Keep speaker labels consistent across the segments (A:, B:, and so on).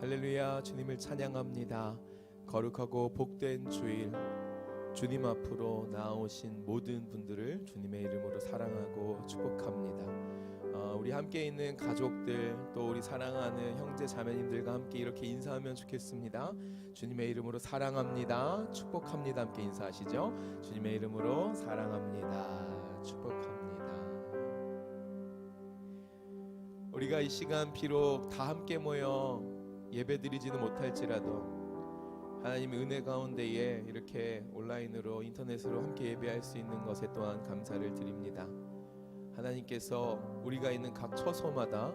A: 할렐루야. 주님을 찬양합니다. 거룩하고 복된 주일, 주님 앞으로 나아오신 모든 분들을 주님의 이름으로 사랑하고 축복합니다. 우리 함께 있는 가족들, 또 우리 사랑하는 형제 자매님들과 함께 이렇게 인사하면 좋겠습니다. 주님의 이름으로 사랑합니다, 축복합니다. 함께 인사하시죠. 주님의 이름으로 사랑합니다, 축복합니다. 우리가 이 시간 비록 다 함께 모여 예배드리지는 못할지라도 하나님의 은혜 가운데에 이렇게 온라인으로 인터넷으로 함께 예배할 수 있는 것에 또한 감사를 드립니다. 하나님께서 우리가 있는 각 처소마다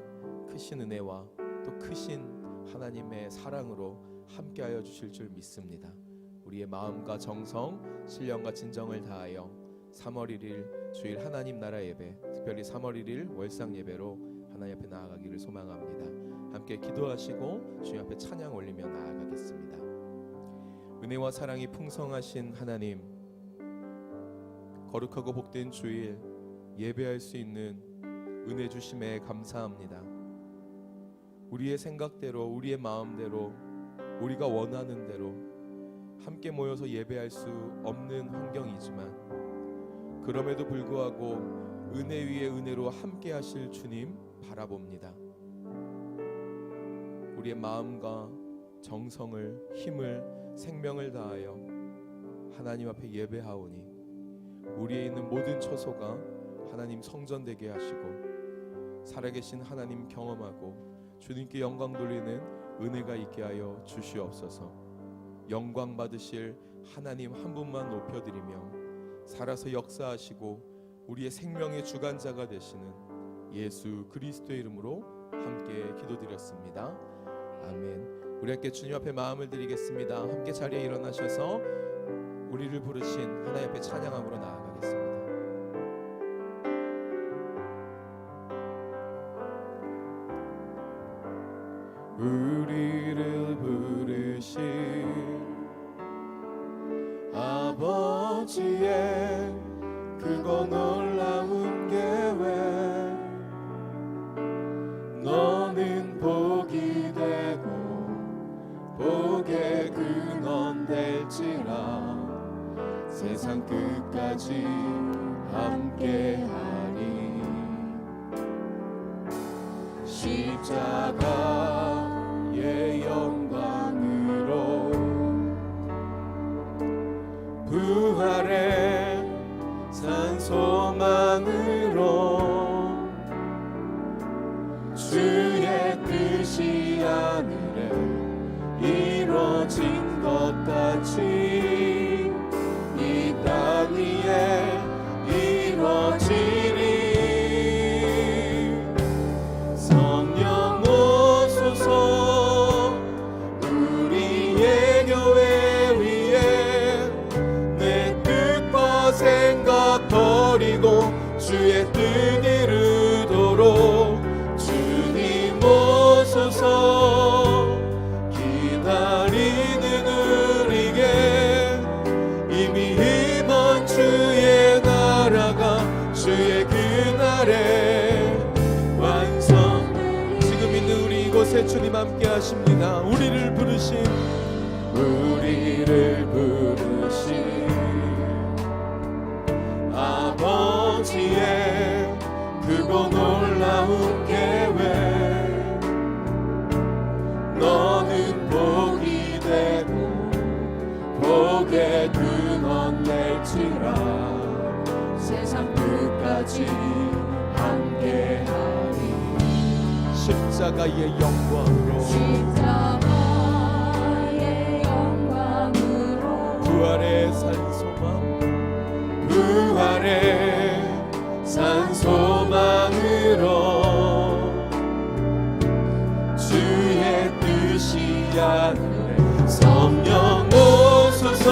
A: 크신 은혜와 또 크신 하나님의 사랑으로 함께하여 주실 줄 믿습니다. 우리의 마음과 정성, 신령과 진정을 다하여 3월 1일 주일 하나님 나라 예배, 특별히 3월 1일 월상 예배로 하나님 앞에 나아가기를 소망합니다. 함께 기도하시고 주님 앞에 찬양 올리며 나아가겠습니다. 은혜와 사랑이 풍성하신 하나님, 거룩하고 복된 주일 예배할 수 있는 은혜 주심에 감사합니다. 우리의 생각대로, 우리의 마음대로, 우리가 원하는 대로 함께 모여서 예배할 수 없는 환경이지만 그럼에도 불구하고 은혜 위에 은혜로 함께 하실 주님 바라봅니다. 우리의 마음과 정성을, 힘을, 생명을 다하여 하나님 앞에 예배하오니 우리에 있는 모든 처소가 하나님 성전 되게 하시고 살아계신 하나님 경험하고 주님께 영광 돌리는 은혜가 있게 하여 주시옵소서. 영광 받으실 하나님 한 분만 높여드리며 살아서 역사하시고 우리의 생명의 주관자가 되시는 예수 그리스도의 이름으로 함께 기도드렸습니다. 아멘. 우리 함께 주님 앞에 마음을 드리겠습니다. 함께 자리에 일어나셔서 우리를 부르신 하나님 앞에 찬양함으로 나아가겠습니다. 우리를 부르신 아버지의 크고 놀라운 계획, 너는 복이 되고 복의 근원 될지라. 세상 끝까지 함께하리. 십자가의 영광으로 부활의 산소망으로 주의 뜻이 하늘에 이루어진 것 같이 이 땅 위에 이루어지리. 성령 오소서 우리의 교회 위에 내 뜻과 생각 버리고 주의 뜻 이루도록 주님 오소서. 기다리는 우리에게 이미 임한 주의 나라가 주의 그날에 완성. 지금 있는 우리 이곳에 주님 함께 하십니다. 우리를 부르신 아버지의 크고 놀라운 계획, 너는 복이 되고 복의 근원 될지라. 세상 끝까지 함께하리. 십자가의 영광으로 부활의 산소망, 부활의 산소망으로 주의 뜻이 하늘에. 성령 오소서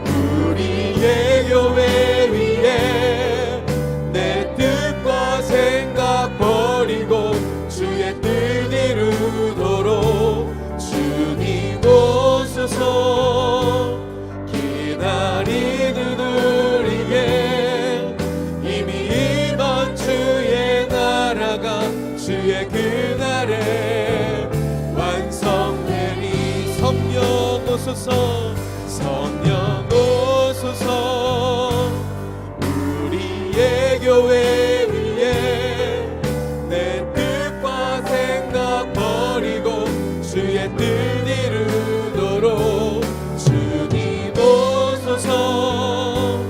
A: 우리의 교회 위에 내 뜻과 생각 버리고 주의 뜻 이루도록 주님 오소서. 기다리는 우리에게 이미 임한 주의 나라가 주의 그날에 오소서 성령 오소서 우리의 교회 위에 내 뜻과 생각 버리고 주의 뜻 이루도록 주님 오소서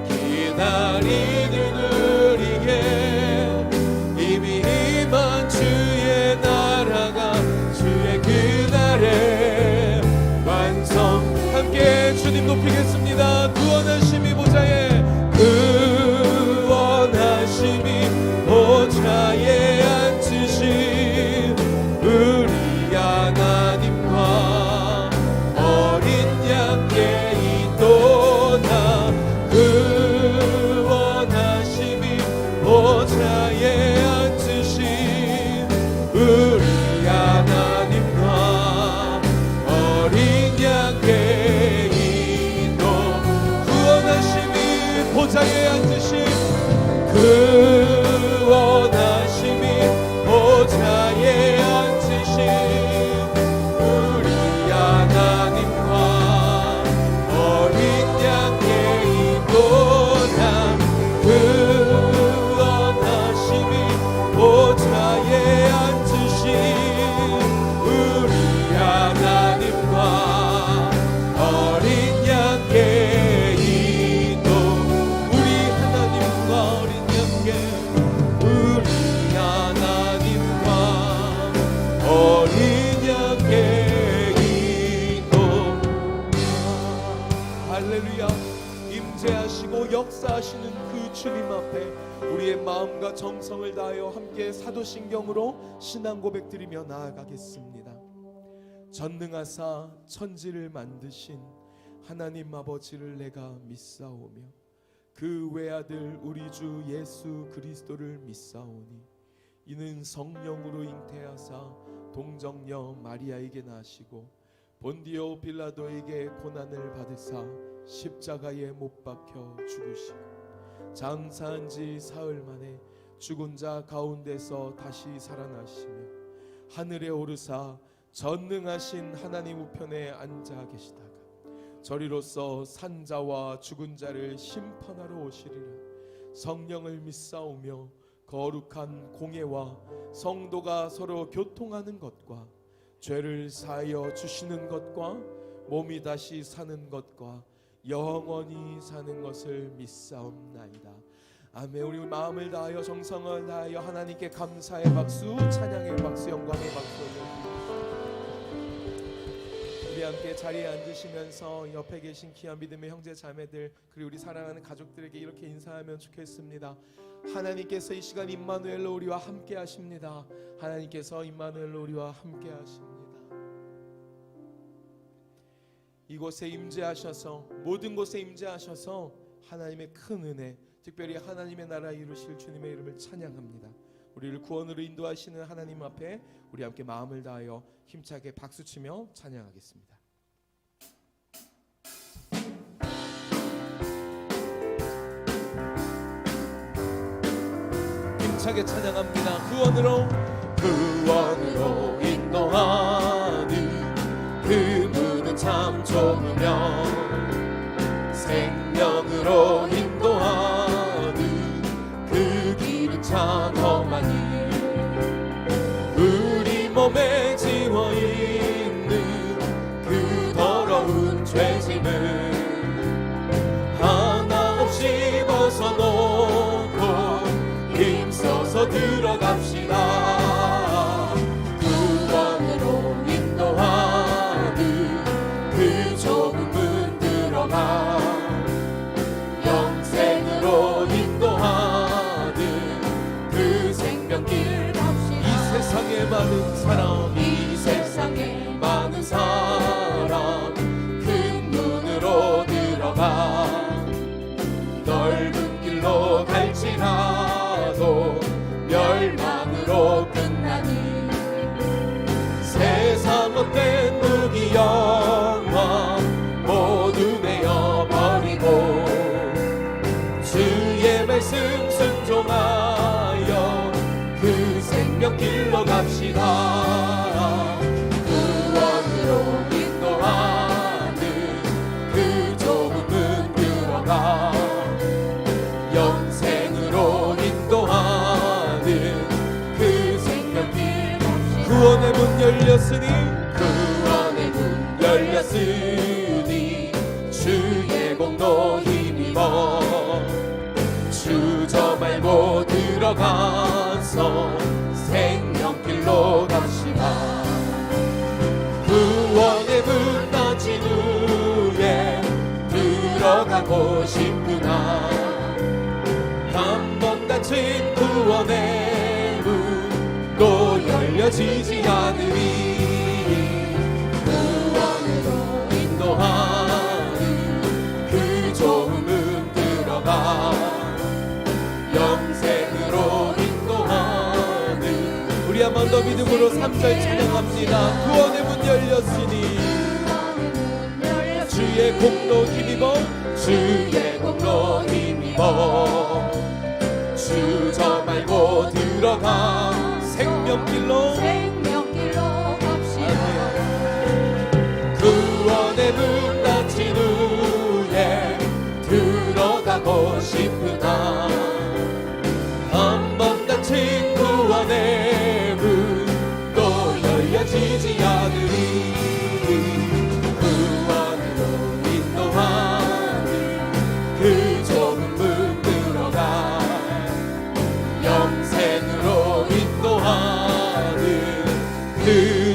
A: 기다리는 우리에게 이미 임한 주의 나라가 주의 그날에 완성 함께 주님 높이겠습니다. 구원하심이 보좌에 구원하심이 보좌에 앉으신 우리 하나님과 어린 양께 이도다 구원하심이 보좌에 앉으신 우리 하나님과 어린 양께 이도 구원하심이 보좌에 앉으신 구원하심이 보좌에 앉으신 우리 하나님과 어린 양께 이도다 구원하심이 보좌에 앉으신 우리 하나님과 어린 양께 이도 우리 하나님과 어린 양께 우리 하나님과 어린 양께 이도 할렐루야. 임재하시고 역사하시는 그 주님 앞에 우리의 마음과 정성을 다하여 함께 사도신경으로 신앙 고백드리며 나아가겠습니다. 전능하사 천지를 만드신 하나님 아버지를 내가 믿사오며 그 외아들 우리 주 예수 그리스도를 믿사오니 이는 성령으로 잉태하사 동정녀 마리아에게 나시고 본디오 빌라도에게 고난을 받으사 십자가에 못 박혀 죽으시고 장사한 지 사흘 만에 죽은 자 가운데서 다시 살아나시며 하늘에 오르사 전능하신 하나님 우편에 앉아 계시다가 저리로서 산자와 죽은 자를 심판하러 오시리라. 성령을 믿사오며 거룩한 공예와 성도가 서로 교통하는 것과 죄를 사하여 주시는 것과 몸이 다시 사는 것과 영원히 사는 것을 믿사옵나이다. 아멘. 우리 마음을 다하여 정성을 다하여 하나님께 감사의 박수, 찬양의 박수, 영광의 박수 올려드립니다. 우리 함께 자리에 앉으시면서 옆에 계신 귀한 믿음의 형제 자매들 그리고 우리 사랑하는 가족들에게 이렇게 인사하면 좋겠습니다. 하나님께서 이 시간 임마누엘로 우리와 함께 하십니다. 하나님께서 임마누엘로 우리와 함께 하십니다. 이곳에 임재하셔서 모든 곳에 임재하셔서 하나님의 큰 은혜, 특별히 하나님의 나라 이루실 주님의 이름을 찬양합니다. 우리를 구원으로 인도하시는 하나님 앞에 우리 함께 마음을 다하여 힘차게 박수치며 찬양하겠습니다. 힘차게 찬양합니다. 구원으로 인도하는 그 문은 참 좁으며 생명으로 인도하는 그 길은 참 험하니 우리 몸에 지워있는 그 더러운 죄짐을 하나 없이 벗어놓고 힘써서 들어갑시다. 구원으로 인도하는 그 좁은 문 들어가 영생으로 인도하는 그 생명길 갑시다. 이 세상에 많은 사람, 이 세상에 많은 사람 큰 문으로 들어가 넓은 길로 갈지라도 멸망으로 끝나니 세상 헛된 무기 영화 모두 내어버리고 주의 말씀 순종하여 그 생명길로 갑시다. 구원으로 인도하는 구원의 문 열렸으니
B: 구원의 문 열렸으니 주의 공로 힘입어 주저 말고 들어가서 생명길로 갑시다. 구원의 문 닫힌 후에 들어가고 싶구나. 한 번 닫힌 구원의 문 또 열려지지 않으리. 구원으로 인도하는 그 좋은 문 들어가 영생으로 인도하는.
A: 우리 한 번 더 믿음으로 3절 찬양합니다. 구원의 문 열렸으니 주의 공로 힘입어
B: 주의 공로 힘입어 주저 말고 들어가
A: 생명길로
B: 갑시다. 구원의 문 닫힌 후에 들어가고 싶으나 한 번 닫힌 구원의 문 또 열려지지 않으리. 구원으로 인도하는 그 좋은 문 들어가 영생으로 인도하는 그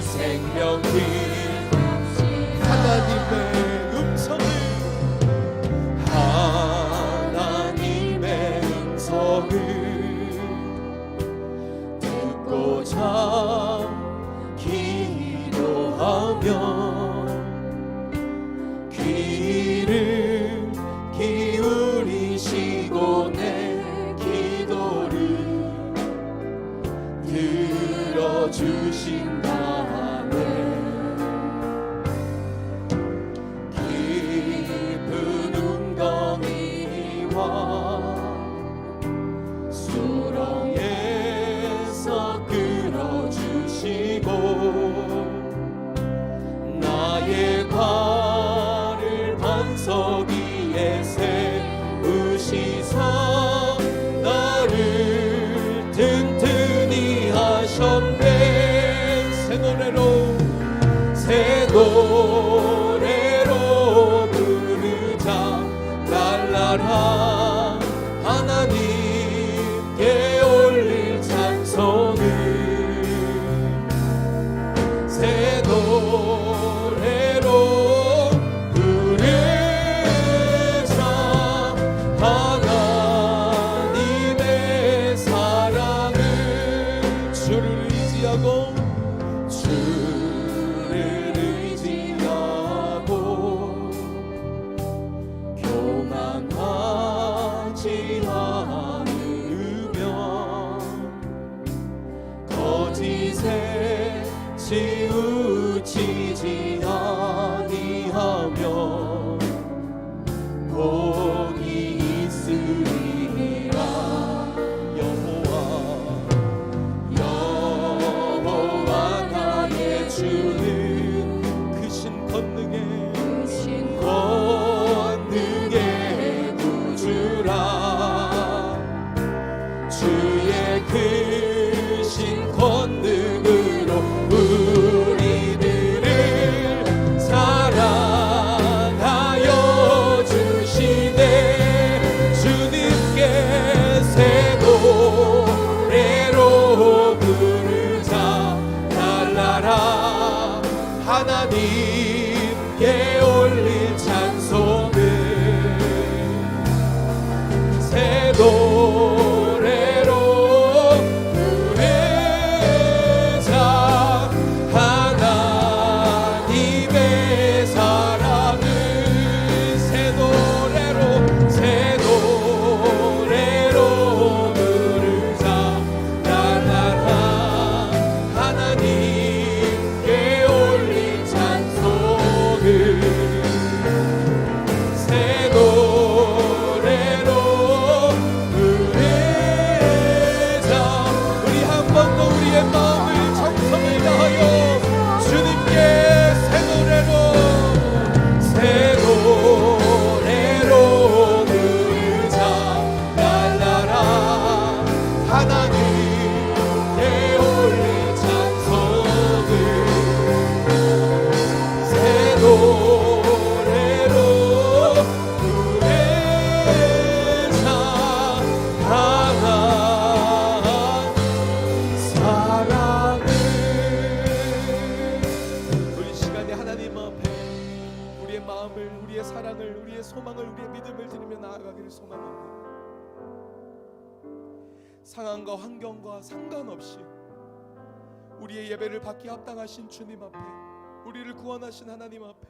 B: 생명길.
A: 하나님의 음성을
B: 하나님의 음성을 듣고자 기도하며 귀를 기울이시고 내 기도를 들어주신다네. 깊은 웅덩이와 수렁에서 끌어주시고 나의 발을 반석 위에 세우시사 나를 든든히 하셨네. 새 노래로 부르자 날라라 하나님께 올릴 찬송을. 새 노래로 부르자 하나님의 사랑을.
A: 주를 의지하고
B: 주를 의지하고 교만하지 않으며 거짓에 치우치지 아니하며 복이 있으리라. 여호와 나의 주는
A: 크신 권능에
B: 구주라. 주의 크신 권능으로 우리들을 사랑하여 주시네. 주님께 새 노래로 부르자 날라라 하나님께 올릴 찬송을. 새 노래로 부르자 하나님의 사랑을. 새 노래로 부르자 날라라 하나님께 올릴 찬송.
A: 소망을, 우리의 믿음을 드리며 나아가기를 소망합니다. 상황과 환경과 상관없이 우리의 예배를 받기 합당하신 주님 앞에, 우리를 구원하신 하나님 앞에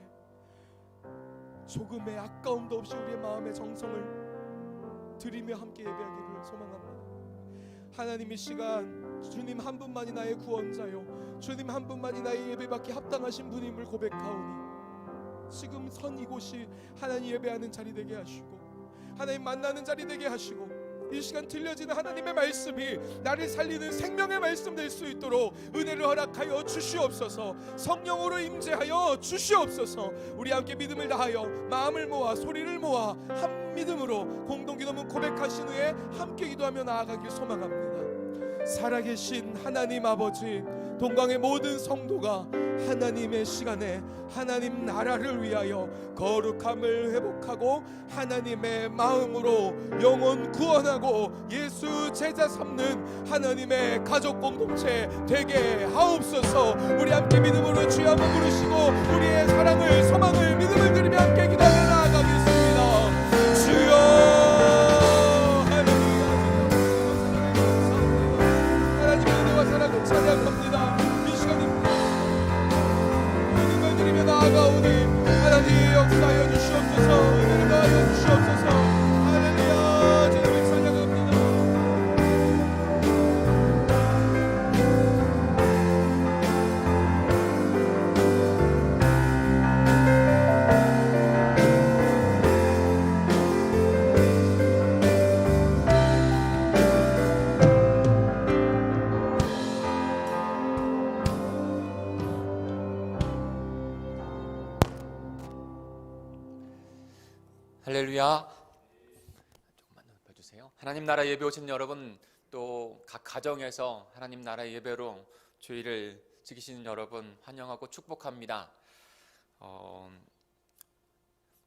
A: 조금의 아까움도 없이 우리의 마음의 정성을 드리며 함께 예배하기를 소망합니다. 하나님, 이 시간 주님 한 분만이 나의 구원자요, 주님 한 분만이 나의 예배받기 합당하신 분임을 고백하오니 지금 선 이곳이 하나님 예배하는 자리 되게 하시고 하나님 만나는 자리 되게 하시고, 이 시간 들려지는 하나님의 말씀이 나를 살리는 생명의 말씀 될 수 있도록 은혜를 허락하여 주시옵소서. 성령으로 임재하여 주시옵소서. 우리 함께 믿음을 다하여 마음을 모아 소리를 모아 한 믿음으로 공동기도문 고백하신 후에 함께 기도하며 나아가길 소망합니다. 살아계신 하나님 아버지, 동강의 모든 성도가 하나님의 시간에 하나님 나라를 위하여 거룩함을 회복하고 하나님의 마음으로 영혼 구원하고 예수 제자 삼는 하나님의 가족 공동체 되게 하옵소서. 우리 함께 믿음으로 주여 한번 부르시고 우리의 사랑을, 소망을, 믿음을 드리며 함께 기도하며 나아가겠습니다. 주여, 찬양합니다. 이 시간에 믿음을 드리며 나아가오니 하나님 역사하여 주시옵소서. 은혜를 더하여 주시옵소서. 할렐루야. 주님을 찬양합니다.
C: 할렐루야. 조금만 높여주세요. 하나님 나라 예배 오신 여러분, 또 각 가정에서 하나님 나라 예배로 주일을 지키시는 여러분 환영하고 축복합니다.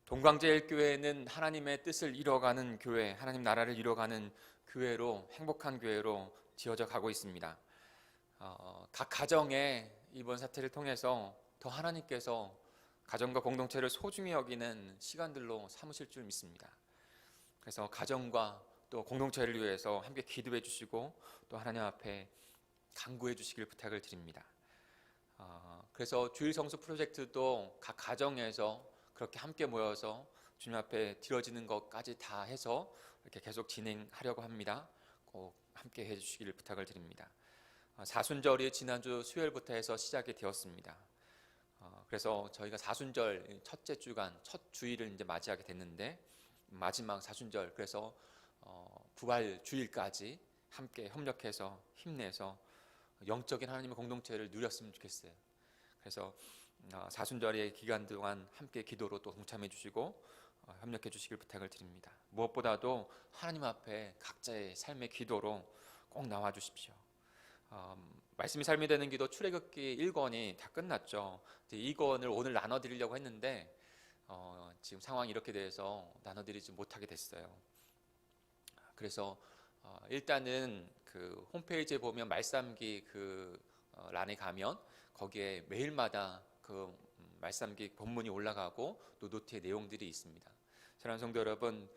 C: 동광제일교회는 하나님의 뜻을 이뤄가는 교회, 하나님 나라를 이뤄가는 교회로, 행복한 교회로 지어져 가고 있습니다. 각 가정에 이번 사태를 통해서 더 하나님께서 가정과 공동체를 소중히 여기는 시간들로 삼으실 줄 믿습니다. 그래서 가정과 또 공동체를 위해서 함께 기도해 주시고 또 하나님 앞에 간구해 주시길 부탁을 드립니다. 그래서 주일 성수 프로젝트도 각 가정에서 그렇게 함께 모여서 주님 앞에 드려지는 것까지 다 해서 이렇게 계속 진행하려고 합니다. 꼭 함께 해주시기를 부탁을 드립니다. 사순절이 지난주 수요일부터 해서 시작이 되었습니다. 그래서 저희가 사순절 첫째 주간, 첫 주일을 이제 맞이하게 됐는데 마지막 사순절, 그래서 부활 주일까지 함께 협력해서 힘내서 영적인 하나님의 공동체를 누렸으면 좋겠어요. 그래서 사순절의 기간 동안 함께 기도로 또 동참해 주시고 협력해 주시길 부탁을 드립니다. 무엇보다도 하나님 앞에 각자의 삶의 기도로 꼭 나와 주십시오. 말씀이 삶이 되는 기도 출애굽기 1권이 다 끝났죠. 이제 2권을 오늘 나눠드리려고 했는데 지금 상황이 이렇게 돼서 나눠드리지 못하게 됐어요. 그래서 일단은 그 홈페이지에 보면 말씀기 그 란에 가면 거기에 매일마다 그 말씀기 본문이 올라가고 또 노트의 내용들이 있습니다. 사랑하는 성도 여러분,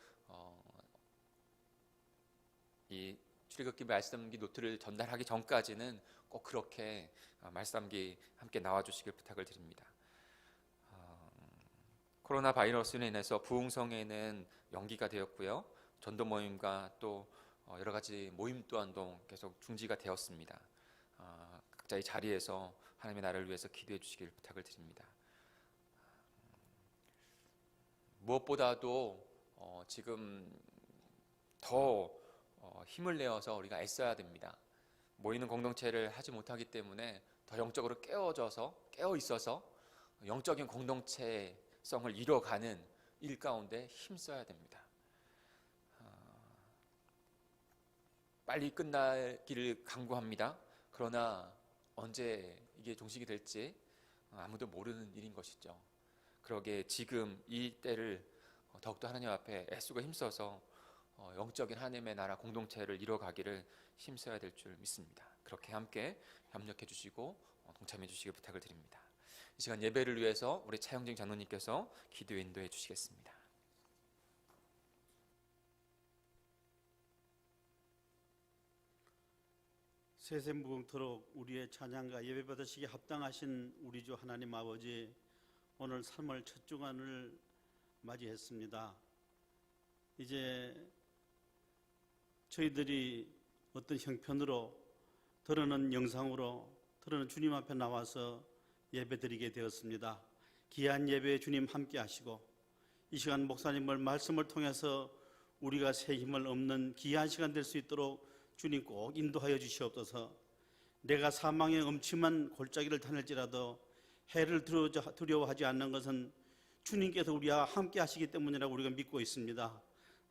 C: 이 출애굽기 말씀기 노트를 전달하기 전까지는 꼭 그렇게 말씀기 함께 나와주시길 부탁을 드립니다. 코로나 바이러스로 인해서 부흥성에는 연기가 되었고요. 전도 모임과 또 여러 가지 모임 또한도 계속 중지가 되었습니다. 각자의 자리에서 하나님의 나라를 위해서 기도해 주시길 부탁을 드립니다. 무엇보다도 지금 더 힘을 내어서 우리가 애써야 됩니다. 모이는 공동체를 하지 못하기 때문에 더 영적으로 깨어 있어서 영적인 공동체성을 이뤄가는 일 가운데 힘써야 됩니다. 빨리 끝나기를 간구합니다. 그러나 언제 이게 종식이 될지 아무도 모르는 일인 것이죠. 그러기에 지금 이 때를 더욱더 하나님 앞에 애쓰고 힘써서 영적인 하나님의 나라 공동체를 이뤄가기를 힘써야 될 줄 믿습니다. 그렇게 함께 협력해 주시고 동참해 주시길 부탁을 드립니다. 이 시간 예배를 위해서 우리 차영진 장로님께서 기도 인도해 주시겠습니다.
D: 세세무궁토록 우리의 찬양과 예배 받으시기에 합당하신 우리 주 하나님 아버지, 오늘 3월 첫 주간을 맞이했습니다. 이제 저희들이 어떤 형편으로 드러는 영상으로 드러는 주님 앞에 나와서 예배 드리게 되었습니다. 귀한 예배에 주님 함께 하시고 이 시간 목사님을 말씀을 통해서 우리가 새 힘을 얻는 귀한 시간 될 수 있도록 주님 꼭 인도하여 주시옵소서. 내가 사망의 음침한 골짜기를 다닐지라도 해를 두려워하지 않는 것은 주님께서 우리와 함께 하시기 때문이라고 우리가 믿고 있습니다.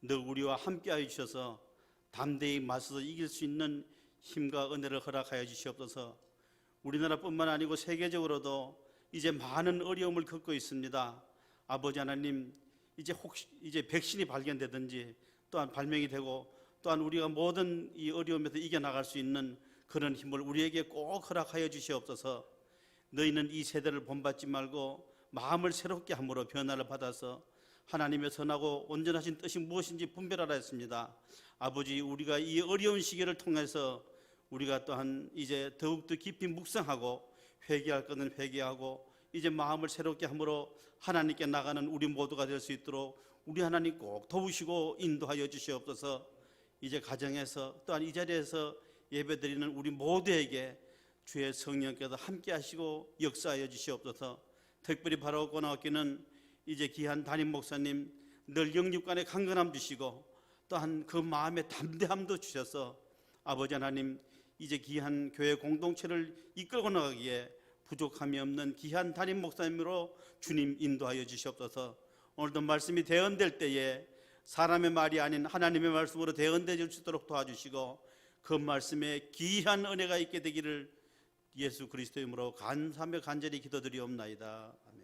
D: 늘 우리와 함께 하여 주셔서 담대히 맞서서 이길 수 있는 힘과 은혜를 허락하여 주시옵소서. 우리나라뿐만 아니고 세계적으로도 이제 많은 어려움을 겪고 있습니다. 아버지 하나님, 이제 백신이 발견되든지 또한 발명이 되고 또한 우리가 모든 이 어려움에서 이겨나갈 수 있는 그런 힘을 우리에게 꼭 허락하여 주시옵소서. 너희는 이 세대를 본받지 말고 마음을 새롭게 함으로 변화를 받아서 하나님의 선하고 온전하신 뜻이 무엇인지 분별하라 했습니다. 아버지, 우리가 이 어려운 시기를 통해서 우리가 또한 이제 더욱더 깊이 묵상하고 회개할 것은 회개하고 이제 마음을 새롭게 함으로 하나님께 나가는 우리 모두가 될 수 있도록 우리 하나님 꼭 도우시고 인도하여 주시옵소서. 이제 가정에서 또한 이 자리에서 예배드리는 우리 모두에게 주의 성령께서 함께 하시고 역사하여 주시옵소서. 특별히 바라고 나오기는 이제 귀한 담임 목사님 늘 영육간에 강건함 주시고 또한 그 마음의 담대함도 주셔서 아버지 하나님, 이제 귀한 교회 공동체를 이끌고 나가기에 부족함이 없는 귀한 담임 목사님으로 주님 인도하여 주시옵소서. 오늘도 말씀이 대언될 때에 사람의 말이 아닌 하나님의 말씀으로 대언되어 줄 수 있도록 도와주시고 그 말씀에 귀한 은혜가 있게 되기를 예수 그리스도의 이름으로 감사하며 간절히 기도드리옵나이다. 아멘.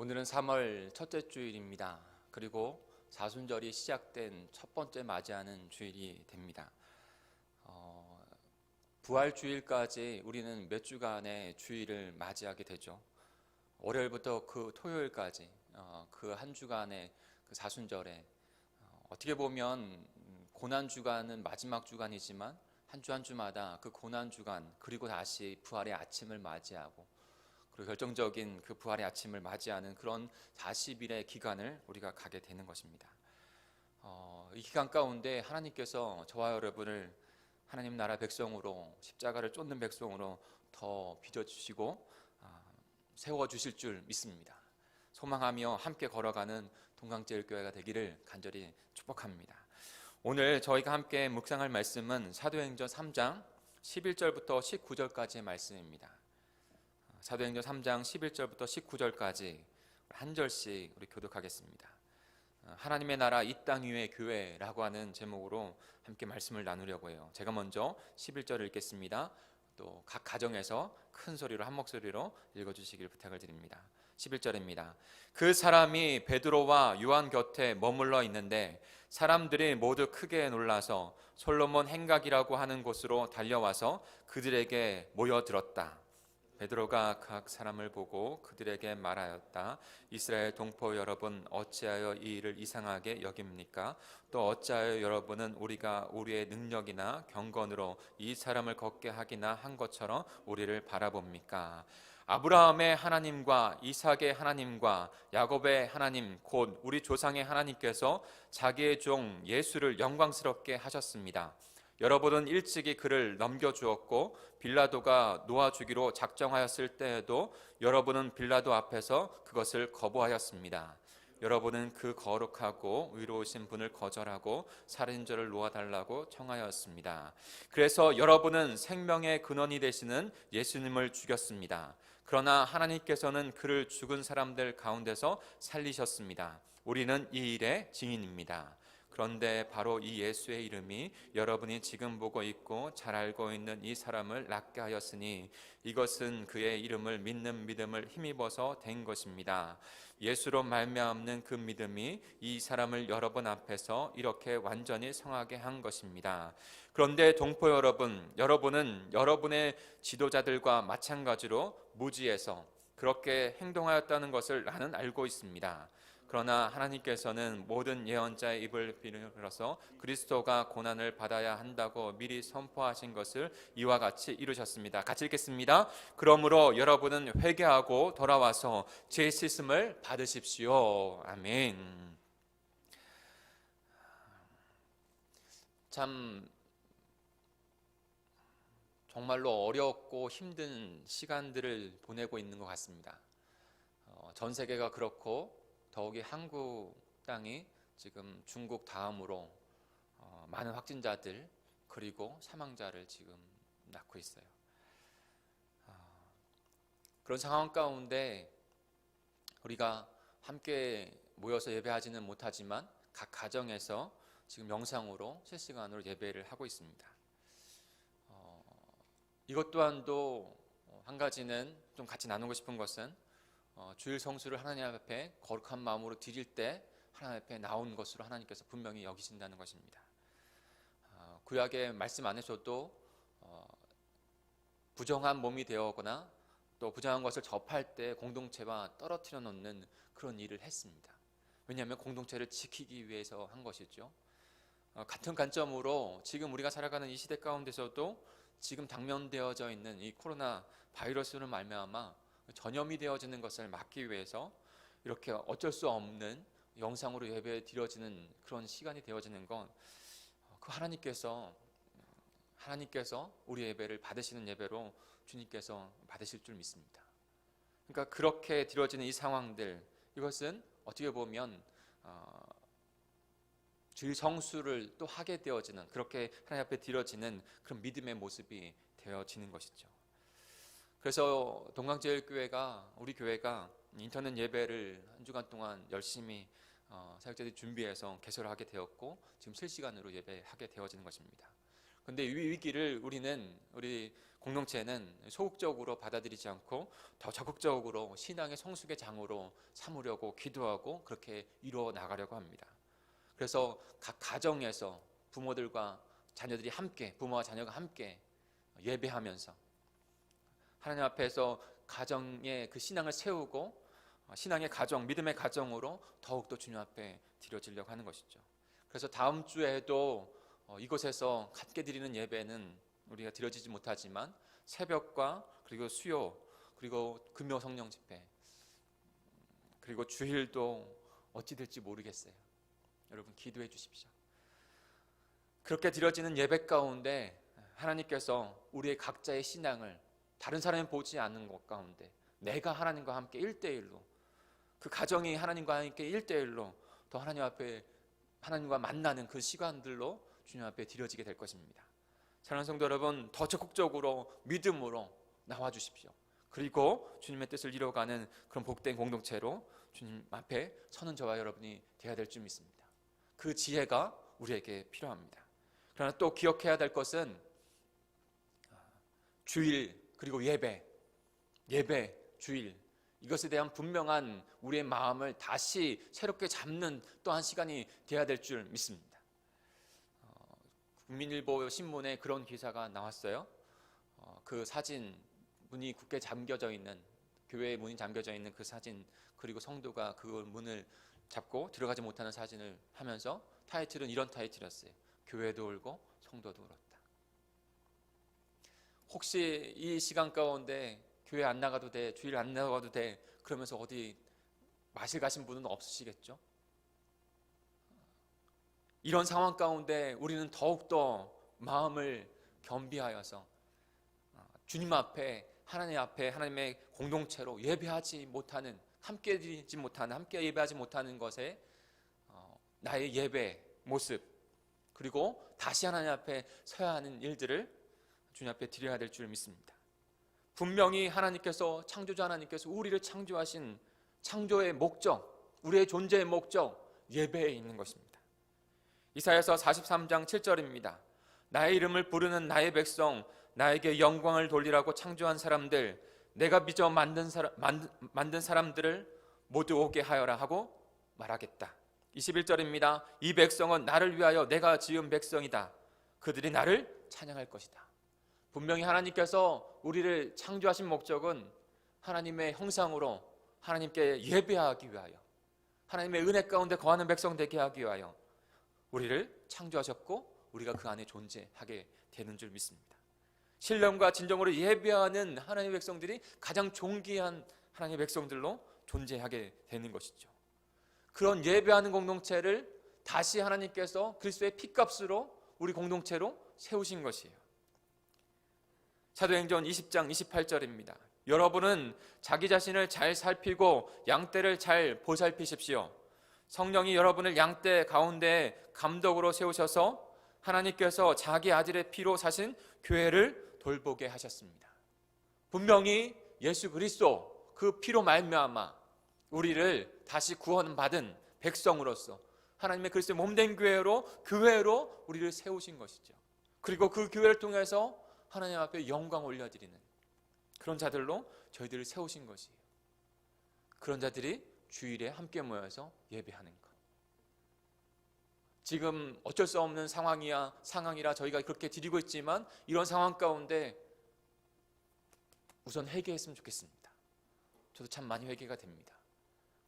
C: 오늘은 3월 첫째 주일입니다. 그리고 사순절이 시작된 첫 번째 맞이하는 주일이 됩니다. 부활주일까지 우리는 몇 주간의 주일을 맞이하게 되죠. 월요일부터 그 토요일까지 그 한 주간의 그 사순절에 어떻게 보면 고난 주간은 마지막 주간이지만 한 주 한 주마다 그 고난 주간 그리고 다시 부활의 아침을 맞이하고 그리고 결정적인 그 부활의 아침을 맞이하는 그런 40일의 기간을 우리가 가게 되는 것입니다. 이 기간 가운데 하나님께서 저와 여러분을 하나님 나라 백성으로 십자가를 쫓는 백성으로 더 빚어주시고 세워주실 줄 믿습니다. 소망하며 함께 걸어가는 동강제일교회가 되기를 간절히 축복합니다. 오늘 저희가 함께 묵상할 말씀은 사도행전 3장 11절부터 19절까지의 말씀입니다. 사도행전 3장 11절부터 19절까지 한 절씩 우리 교독하겠습니다. 하나님의 나라 이 땅 위의 교회라고 하는 제목으로 함께 말씀을 나누려고 해요. 제가 먼저 11절을 읽겠습니다. 또 각 가정에서 큰 소리로 한 목소리로 읽어주시길 부탁을 드립니다. 11절입니다. 그 사람이 베드로와 요한 곁에 머물러 있는데 사람들이 모두 크게 놀라서 솔로몬 행각이라고 하는 곳으로 달려와서 그들에게 모여들었다. 베드로가 각 사람을 보고 그들에게 말하였다. 이스라엘 동포 여러분, 어찌하여 이 일을 이상하게 여깁니까? 또 어찌하여 여러분은 우리가 우리의 능력이나 경건으로 이 사람을 걷게 하기나 한 것처럼 우리를 바라봅니까? 아브라함의 하나님과 이삭의 하나님과 야곱의 하나님 곧 우리 조상의 하나님께서 자기의 종 예수를 영광스럽게 하셨습니다. 여러분은 일찍이 그를 넘겨주었고 빌라도가 놓아주기로 작정하였을 때에도 여러분은 빌라도 앞에서 그것을 거부하였습니다. 여러분은 그 거룩하고 의로우신 분을 거절하고 살인자를 놓아달라고 청하였습니다. 그래서 여러분은 생명의 근원이 되시는 예수님을 죽였습니다. 그러나 하나님께서는 그를 죽은 사람들 가운데서 살리셨습니다. 우리는 이 일의 증인입니다. 그런데 바로 이 예수의 이름이 여러분이 지금 보고 있고 잘 알고 있는 이 사람을 낫게 하였으니 이것은 그의 이름을 믿는 믿음을 힘입어서 된 것입니다. 예수로 말미암는 그 믿음이 이 사람을 여러분 앞에서 이렇게 완전히 성하게 한 것입니다. 그런데 동포 여러분, 여러분은 여러분의 지도자들과 마찬가지로 무지해서 그렇게 행동하였다는 것을 나는 알고 있습니다. 그러나 하나님께서는 모든 예언자의 입을 빌어서 그리스도가 고난을 받아야 한다고 미리 선포하신 것을 이와 같이 이루셨습니다. 같이 읽겠습니다. 그러므로 여러분은 회개하고 돌아와서 죄 씻음을 받으십시오. 아멘. 참 정말로 어렵고 힘든 시간들을 보내고 있는 것 같습니다. 전 세계가 그렇고 더욱이 한국 땅이 지금 중국 다음으로 많은 확진자들 그리고 사망자를 지금 낳고 있어요. 그런 상황 가운데 우리가 함께 모여서 예배하지는 못하지만 각 가정에서 지금 영상으로 실시간으로 예배를 하고 있습니다. 이것 또한도 한 가지는 좀 같이 나누고 싶은 것은 주일 성수를 하나님 앞에 거룩한 마음으로 드릴 때 하나님 앞에 나온 것으로 하나님께서 분명히 여기신다는 것입니다. 구약의 말씀 안에서도 부정한 몸이 되어거나 또 부정한 것을 접할 때 공동체와 떨어뜨려 놓는 그런 일을 했습니다. 왜냐하면 공동체를 지키기 위해서 한 것이죠. 같은 관점으로 지금 우리가 살아가는 이 시대 가운데서도 지금 당면되어져 있는 이 코로나 바이러스로 말미암아 전염이 되어지는 것을 막기 위해서 이렇게 어쩔 수 없는 영상으로 예배 드려지는 그런 시간이 되어지는 건 그 하나님께서 우리 예배를 받으시는 예배로 주님께서 받으실 줄 믿습니다. 그러니까 그렇게 드려지는 이 상황들, 이것은 어떻게 보면 주일 성수를 또 하게 되어지는, 그렇게 하나님 앞에 드려지는 그런 믿음의 모습이 되어지는 것이죠. 그래서 동강제일교회가, 우리 교회가 인터넷 예배를 한 주간 동안 열심히 사역자들이 준비해서 개설하게 되었고 지금 실시간으로 예배하게 되어지는 것입니다. 근데 이 위기를 우리 공동체는 소극적으로 받아들이지 않고 더 적극적으로 신앙의 성숙의 장으로 삼으려고 기도하고 그렇게 이루어 나가려고 합니다. 그래서 각 가정에서 부모들과 자녀들이 함께, 부모와 자녀가 함께 예배하면서 하나님 앞에서 가정의 그 신앙을 세우고 신앙의 가정, 믿음의 가정으로 더욱더 주님 앞에 드려지려고 하는 것이죠. 그래서 다음 주에도 이곳에서 함께 드리는 예배는 우리가 드려지지 못하지만 새벽과 그리고 수요 그리고 금요 성령 집회 그리고 주일도 어찌 될지 모르겠어요. 여러분 기도해 주십시오. 그렇게 드려지는 예배 가운데 하나님께서 우리의 각자의 신앙을 다른 사람이 보지 않는 것 가운데 내가 하나님과 함께 1대1로 그 가정이 하나님과 함께 1대1로 더 하나님 앞에 하나님과 만나는 그 시간들로 주님 앞에 드려지게 될 것입니다. 사랑하는 성도 여러분, 더 적극적으로 믿음으로 나와 주십시오. 그리고 주님의 뜻을 이뤄가는 그런 복된 공동체로 주님 앞에 서는 저와 여러분이 되어야 될 줄 믿습니다. 그 지혜가 우리에게 필요합니다. 그러나 또 기억해야 될 것은 주일 그리고 예배, 주일 이것에 대한 분명한 우리의 마음을 다시 새롭게 잡는 또한 시간이 되어야 될 줄 믿습니다. 국민일보 신문에 그런 기사가 나왔어요. 그 사진, 문이 굳게 잠겨져 있는, 교회의 문이 잠겨져 있는 그 사진, 그리고 성도가 그 문을 잡고 들어가지 못하는 사진을 하면서 타이틀은 이런 타이틀이었어요. 교회도 울고 성도도 울었다. 혹시 이 시간 가운데 교회 안 나가도 돼, 주일 안 나가도 돼 그러면서 어디 마실 가신 분은 없으시겠죠? 이런 상황 가운데 우리는 더욱더 마음을 겸비하여서 주님 앞에, 하나님 앞에, 하나님의 공동체로 예배하지 못하는, 함께 드리지 못하는, 함께 예배하지 못하는 것에 나의 예배 모습, 그리고 다시 하나님 앞에 서야 하는 일들을 주님 앞에 드려야 될 줄 믿습니다. 분명히 하나님께서, 창조주 하나님께서 우리를 창조하신 창조의 목적, 우리의 존재의 목적, 예배에 있는 것입니다. 이사야서 43장 7절입니다. 나의 이름을 부르는 나의 백성, 나에게 영광을 돌리라고 창조한 사람들, 내가 빚어 만든 사람들을 모두 오게 하여라 하고 말하겠다. 21절입니다. 이 백성은 나를 위하여 내가 지은 백성이다. 그들이 나를 찬양할 것이다. 분명히 하나님께서 우리를 창조하신 목적은 하나님의 형상으로 하나님께 예배하기 위하여, 하나님의 은혜 가운데 거하는 백성 되게 하기 위하여 우리를 창조하셨고 우리가 그 안에 존재하게 되는 줄 믿습니다. 신령과 진정으로 예배하는 하나님의 백성들이 가장 존귀한 하나님의 백성들로 존재하게 되는 것이죠. 그런 예배하는 공동체를 다시 하나님께서 그리스도의 피값으로 우리 공동체로 세우신 것이에요. 사도행전 20장 28절입니다. 여러분은 자기 자신을 잘 살피고 양떼를 잘 보살피십시오. 성령이 여러분을 양떼 가운데 감독으로 세우셔서 하나님께서 자기 아들의 피로 사신 교회를 돌보게 하셨습니다. 분명히 예수 그리스도 그 피로 말미암아 우리를 다시 구원받은 백성으로서 하나님의 그리스도의 몸된 교회로 우리를 세우신 것이죠. 그리고 그 교회를 통해서 하나님 앞에 영광 올려드리는 그런 자들로 저희들을 세우신 것이에요. 그런 자들이 주일에 함께 모여서 예배하는 것. 지금 어쩔 수 없는 상황이라 저희가 그렇게 드리고 있지만 이런 상황 가운데 우선 회개했으면 좋겠습니다. 저도 참 많이 회개가 됩니다.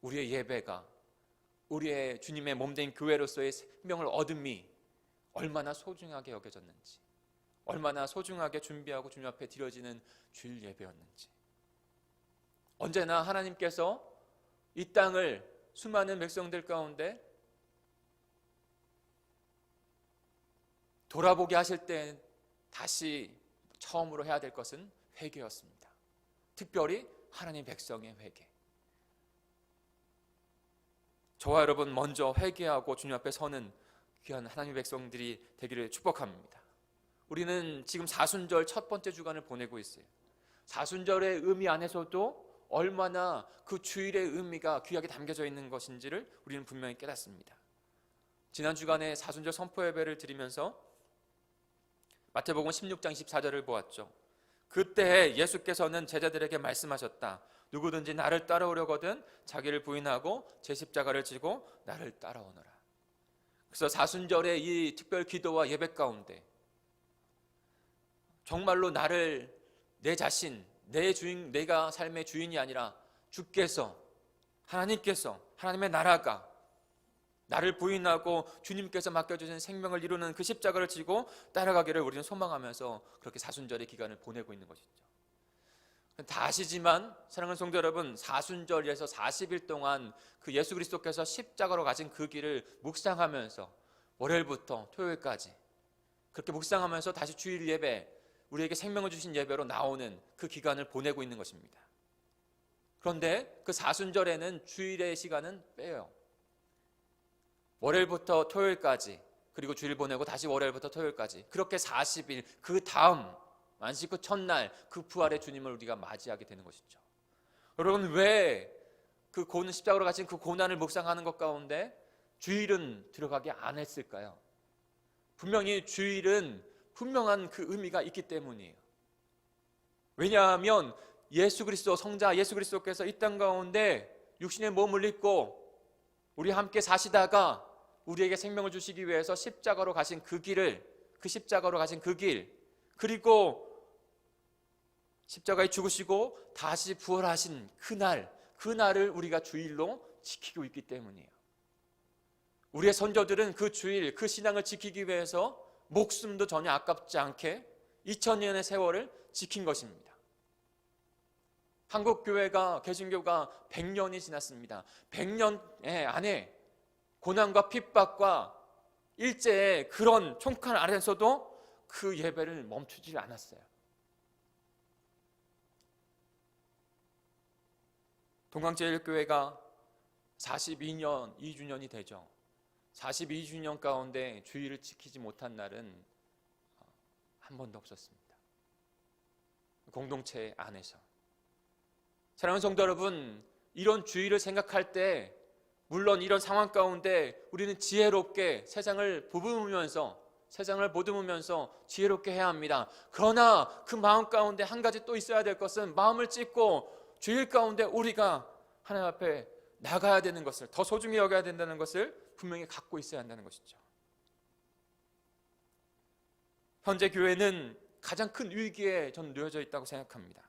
C: 우리의 예배가 우리의 주님의 몸된 교회로서의 생명을 얻음이 얼마나 소중하게 여겨졌는지, 얼마나 소중하게 준비하고 주님 앞에 드려지는 주일 예배였는지, 언제나 하나님께서 이 땅을 수많은 백성들 가운데 돌아보게 하실 때 다시 처음으로 해야 될 것은 회개였습니다. 특별히 하나님 백성의 회개. 저와 여러분 먼저 회개하고 주님 앞에 서는 귀한 하나님 백성들이 되기를 축복합니다. 우리는 지금 사순절 첫 번째 주간을 보내고 있어요. 사순절의 의미 안에서도 얼마나 그 주일의 의미가 귀하게 담겨져 있는 것인지를 우리는 분명히 깨닫습니다. 지난 주간에 사순절 선포 예배를 드리면서 마태복음 16장 24절을 보았죠. 그때 예수께서는 제자들에게 말씀하셨다. 누구든지 나를 따라오려거든 자기를 부인하고 제 십자가를 지고 나를 따라오너라. 그래서 사순절의 이 특별 기도와 예배 가운데 정말로 나를, 내 자신, 내 주인, 내가 삶의 주인이 아니라 주께서, 하나님께서, 하나님의 나라가 나를 부인하고 주님께서 맡겨주신 생명을 이루는 그 십자가를 지고 따라가기를 우리는 소망하면서 그렇게 사순절의 기간을 보내고 있는 것이죠. 다 아시지만 사랑하는 성도 여러분, 사순절에서 40일 동안 그 예수 그리스도께서 십자가로 가신 그 길을 묵상하면서 월요일부터 토요일까지 그렇게 묵상하면서 다시 주일 예배, 우리에게 생명을 주신 예배로 나오는 그 기간을 보내고 있는 것입니다. 그런데 그 사순절에는 주일의 시간은 빼요. 월요일부터 토요일까지, 그리고 주일 보내고 다시 월요일부터 토요일까지, 그렇게 40일, 그 다음 안식 그 첫날 그 부활의 주님을 우리가 맞이하게 되는 것이죠. 여러분, 왜 그 십자가로 가신 그 고난을 묵상하는 것 가운데 주일은 들어가게 안 했을까요? 분명히 주일은 분명한 그 의미가 있기 때문이에요. 왜냐하면 예수 그리스도, 성자 예수 그리스도께서 이 땅 가운데 육신의 몸을 입고 우리 함께 사시다가 우리에게 생명을 주시기 위해서 십자가로 가신 그 길을, 그 십자가로 가신 그 길, 그리고 십자가에 죽으시고 다시 부활하신 그날을 우리가 주일로 지키고 있기 때문이에요. 우리의 선조들은 그 주일, 그 신앙을 지키기 위해서 목숨도 전혀 아깝지 않게 2000년의 세월을 지킨 것입니다. 한국교회가, 개신교가 100년이 지났습니다. 100년 안에 고난과 핍박과 일제의 그런 총칼 아래에서도 그 예배를 멈추지 않았어요. 동강제일교회가 42년 2주년이 되죠. 42주년 가운데 주일을 지키지 못한 날은 한 번도 없었습니다. 공동체 안에서. 사랑하는 성도 여러분, 이런 주일을 생각할 때 물론 이런 상황 가운데 우리는 지혜롭게 세상을 보듬으면서 지혜롭게 해야 합니다. 그러나 그 마음 가운데 한 가지 또 있어야 될 것은, 마음을 찢고 주일 가운데 우리가 하나님 앞에 나가야 되는 것을, 더 소중히 여겨야 된다는 것을 분명히 갖고 있어야 한다는 것이죠. 현재 교회는 가장 큰 위기에 저는 놓여져 있다고 생각합니다.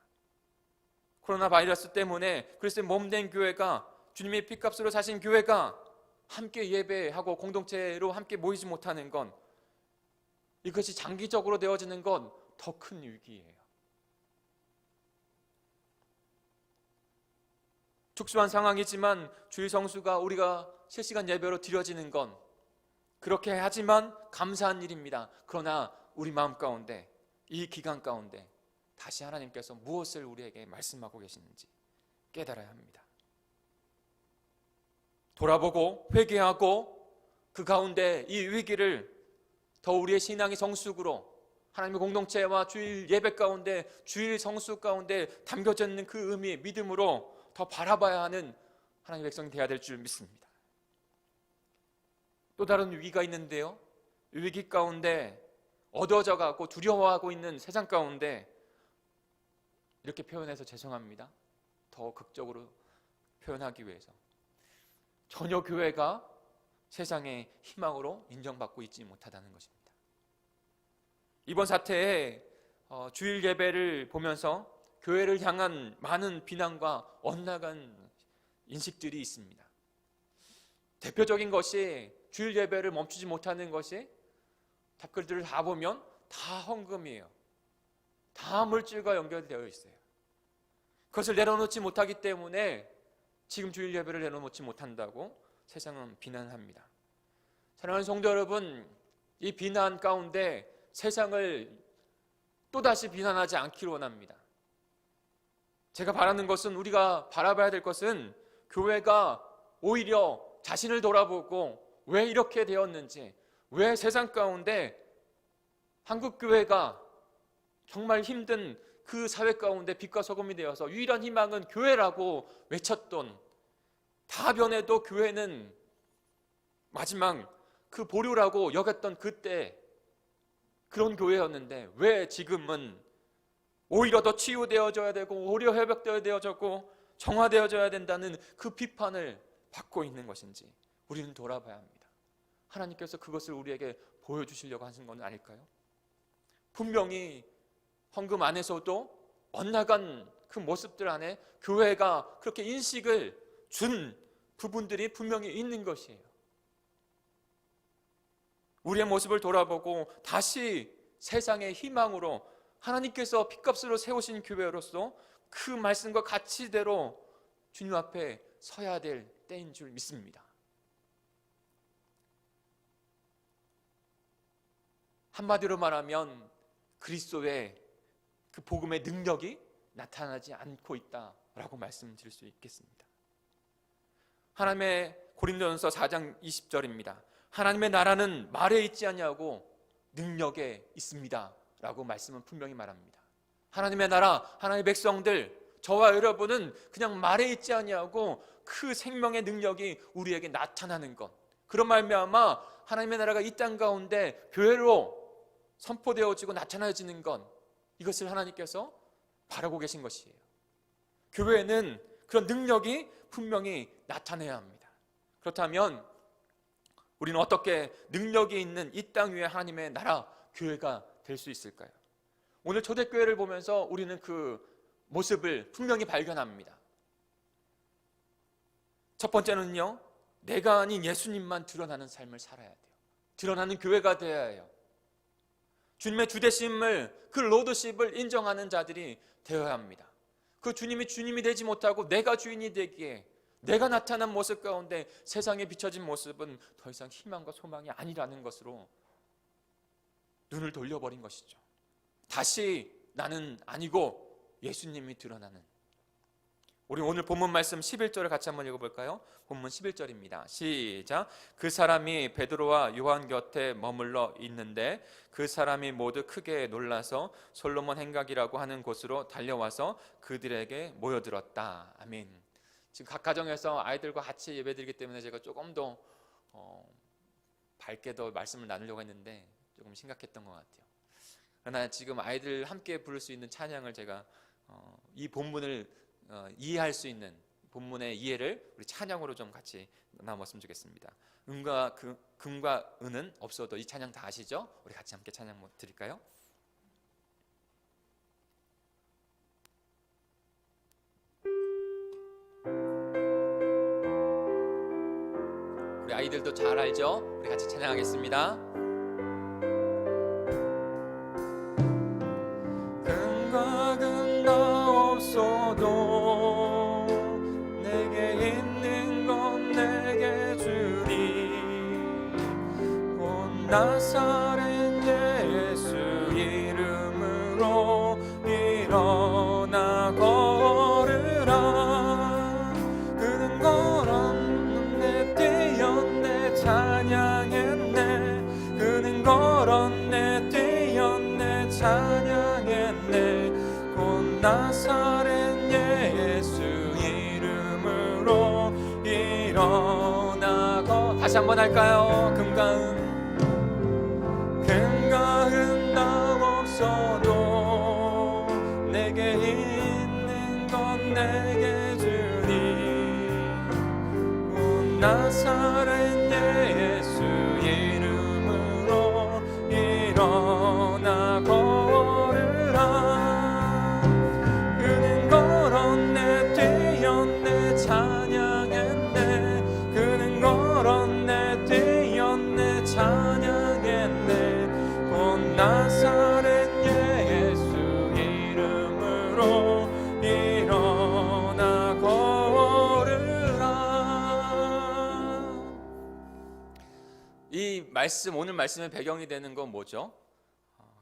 C: 코로나 바이러스 때문에 그리스도의 몸된 교회가, 주님의 피값으로 사신 교회가 함께 예배하고 공동체로 함께 모이지 못하는 건, 이것이 장기적으로 되어지는 건 더 큰 위기예요. 특수한 상황이지만 주일 성수가 우리가 실시간 예배로 드려지는 건 그렇게 하지만 감사한 일입니다. 그러나 우리 마음 가운데, 이 기간 가운데 다시 하나님께서 무엇을 우리에게 말씀하고 계시는지 깨달아야 합니다. 돌아보고 회개하고 그 가운데 이 위기를 더 우리의 신앙의 성숙으로, 하나님의 공동체와 주일 예배 가운데, 주일 성숙 가운데 담겨져 있는 그 의미, 믿음으로 더 바라봐야 하는 하나님의 백성이 되어야 될 줄 믿습니다. 또 다른 위기가 있는데요, 위기 가운데 어두워져 가고 두려워하고 있는 세상 가운데, 이렇게 표현해서 죄송합니다. 더 극적으로 표현하기 위해서, 전혀 교회가 세상의 희망으로 인정받고 있지 못하다는 것입니다. 이번 사태에 주일 예배를 보면서 교회를 향한 많은 비난과 엇나간 인식들이 있습니다. 대표적인 것이, 주일 예배를 멈추지 못하는 것이, 댓글들을 다 보면 다 헌금이에요. 다 물질과 연결되어 있어요. 그것을 내려놓지 못하기 때문에 지금 주일 예배를 내려놓지 못한다고 세상은 비난합니다. 사랑하는 성도 여러분, 이 비난 가운데 세상을 또다시 비난하지 않기를 원합니다. 제가 바라는 것은, 우리가 바라봐야 될 것은, 교회가 오히려 자신을 돌아보고 왜 이렇게 되었는지, 왜 세상 가운데 한국교회가 정말 힘든 그 사회 가운데 빛과 소금이 되어서 유일한 희망은 교회라고 외쳤던, 다 변해도 교회는 마지막 그 보류라고 여겼던 그때, 그런 교회였는데 왜 지금은 오히려 더 치유되어져야 되고 오히려 회복되어져고 정화되어져야 된다는 그 비판을 받고 있는 것인지 우리는 돌아봐야 합니다. 하나님께서 그것을 우리에게 보여주시려고 하신 건 아닐까요? 분명히 헌금 안에서도 엇나간 그 모습들 안에 교회가 그렇게 인식을 준 부분들이 분명히 있는 것이에요. 우리의 모습을 돌아보고 다시 세상의 희망으로 하나님께서 핏값으로 세우신 교회로서 그 말씀과 가치대로 주님 앞에 서야 될 때인 줄 믿습니다. 한마디로 말하면 그리스도의 그 복음의 능력이 나타나지 않고 있다라고 말씀드릴 수 있겠습니다. 하나님의 고린도전서 4장 20절입니다. 하나님의 나라는 말에 있지 않냐고 능력에 있습니다 라고 말씀은 분명히 말합니다. 하나님의 나라, 하나님의 백성들, 저와 여러분은 그냥 말에 있지 않냐고 그 생명의 능력이 우리에게 나타나는 것, 그런 말미암아 하나님의 나라가 이 땅 가운데 교회로 선포되어지고 나타나지는 것, 이것을 하나님께서 바라고 계신 것이에요. 교회는 그런 능력이 분명히 나타내야 합니다. 그렇다면 우리는 어떻게 능력이 있는 이 땅 위에 하나님의 나라, 교회가 될 수 있을까요? 오늘 초대교회를 보면서 우리는 그 모습을 분명히 발견합니다. 첫 번째는요, 내가 아닌 예수님만 드러나는 삶을 살아야 돼요. 드러나는 교회가 되어야 해요. 주님의 주대심을, 그 로드십을 인정하는 자들이 되어야 합니다. 그 주님이 주님이 되지 못하고 내가 주인이 되기에 내가 나타난 모습 가운데 세상에 비춰진 모습은 더 이상 희망과 소망이 아니라는 것으로 눈을 돌려버린 것이죠. 다시 나는 아니고 예수님이 드러나는. 우리 오늘 본문 말씀 11절을 같이 한번 읽어볼까요? 본문 11절입니다. 시작. 그 사람이 베드로와 요한 곁에 머물러 있는데 그 사람이 모두 크게 놀라서 솔로몬 행각이라고 하는 곳으로 달려와서 그들에게 모여들었다. 아멘. 지금 각 가정에서 아이들과 같이 예배드리기 때문에 제가 조금 더 밝게 더 말씀을 나누려고 했는데 조금 심각했던 것 같아요. 그러나 지금 아이들 함께 부를 수 있는 찬양을 제가 이 본문을 이해할 수 있는 본문의 이해를 우리 찬양으로 좀 같이 나눴으면 좋겠습니다. 금과 은은 없어도 이 찬양 다 아시죠? 우리 같이 함께 찬양 드릴까요? 우리 아이들도 잘 알죠? 우리 같이 찬양하겠습니다. 금과 금 나 없어도 내게 있는 건 내게 주니 곧 나사렛 예수 이름으로 일어나 걸으라. 그는 걸었네 뛰었네 찬양했네. 그는 걸었네 뛰었네 찬양했네. 곧 나사렛 예수 이름으로 일어나고. 다시 한번 할까요? 금과 은 나 없어도 내게 있는 건 내게 주니 곧 나사렛 예수 이름으로 일어나 걸으라. 그는 걸었네 뛰었네 찬양했네. 그는 걸었네 뛰었네 찬양했네. 곧 나사렛 예수 이름으로 일어나 걸으라. 이 말씀, 오늘 말씀의 배경이 되는 건 뭐죠?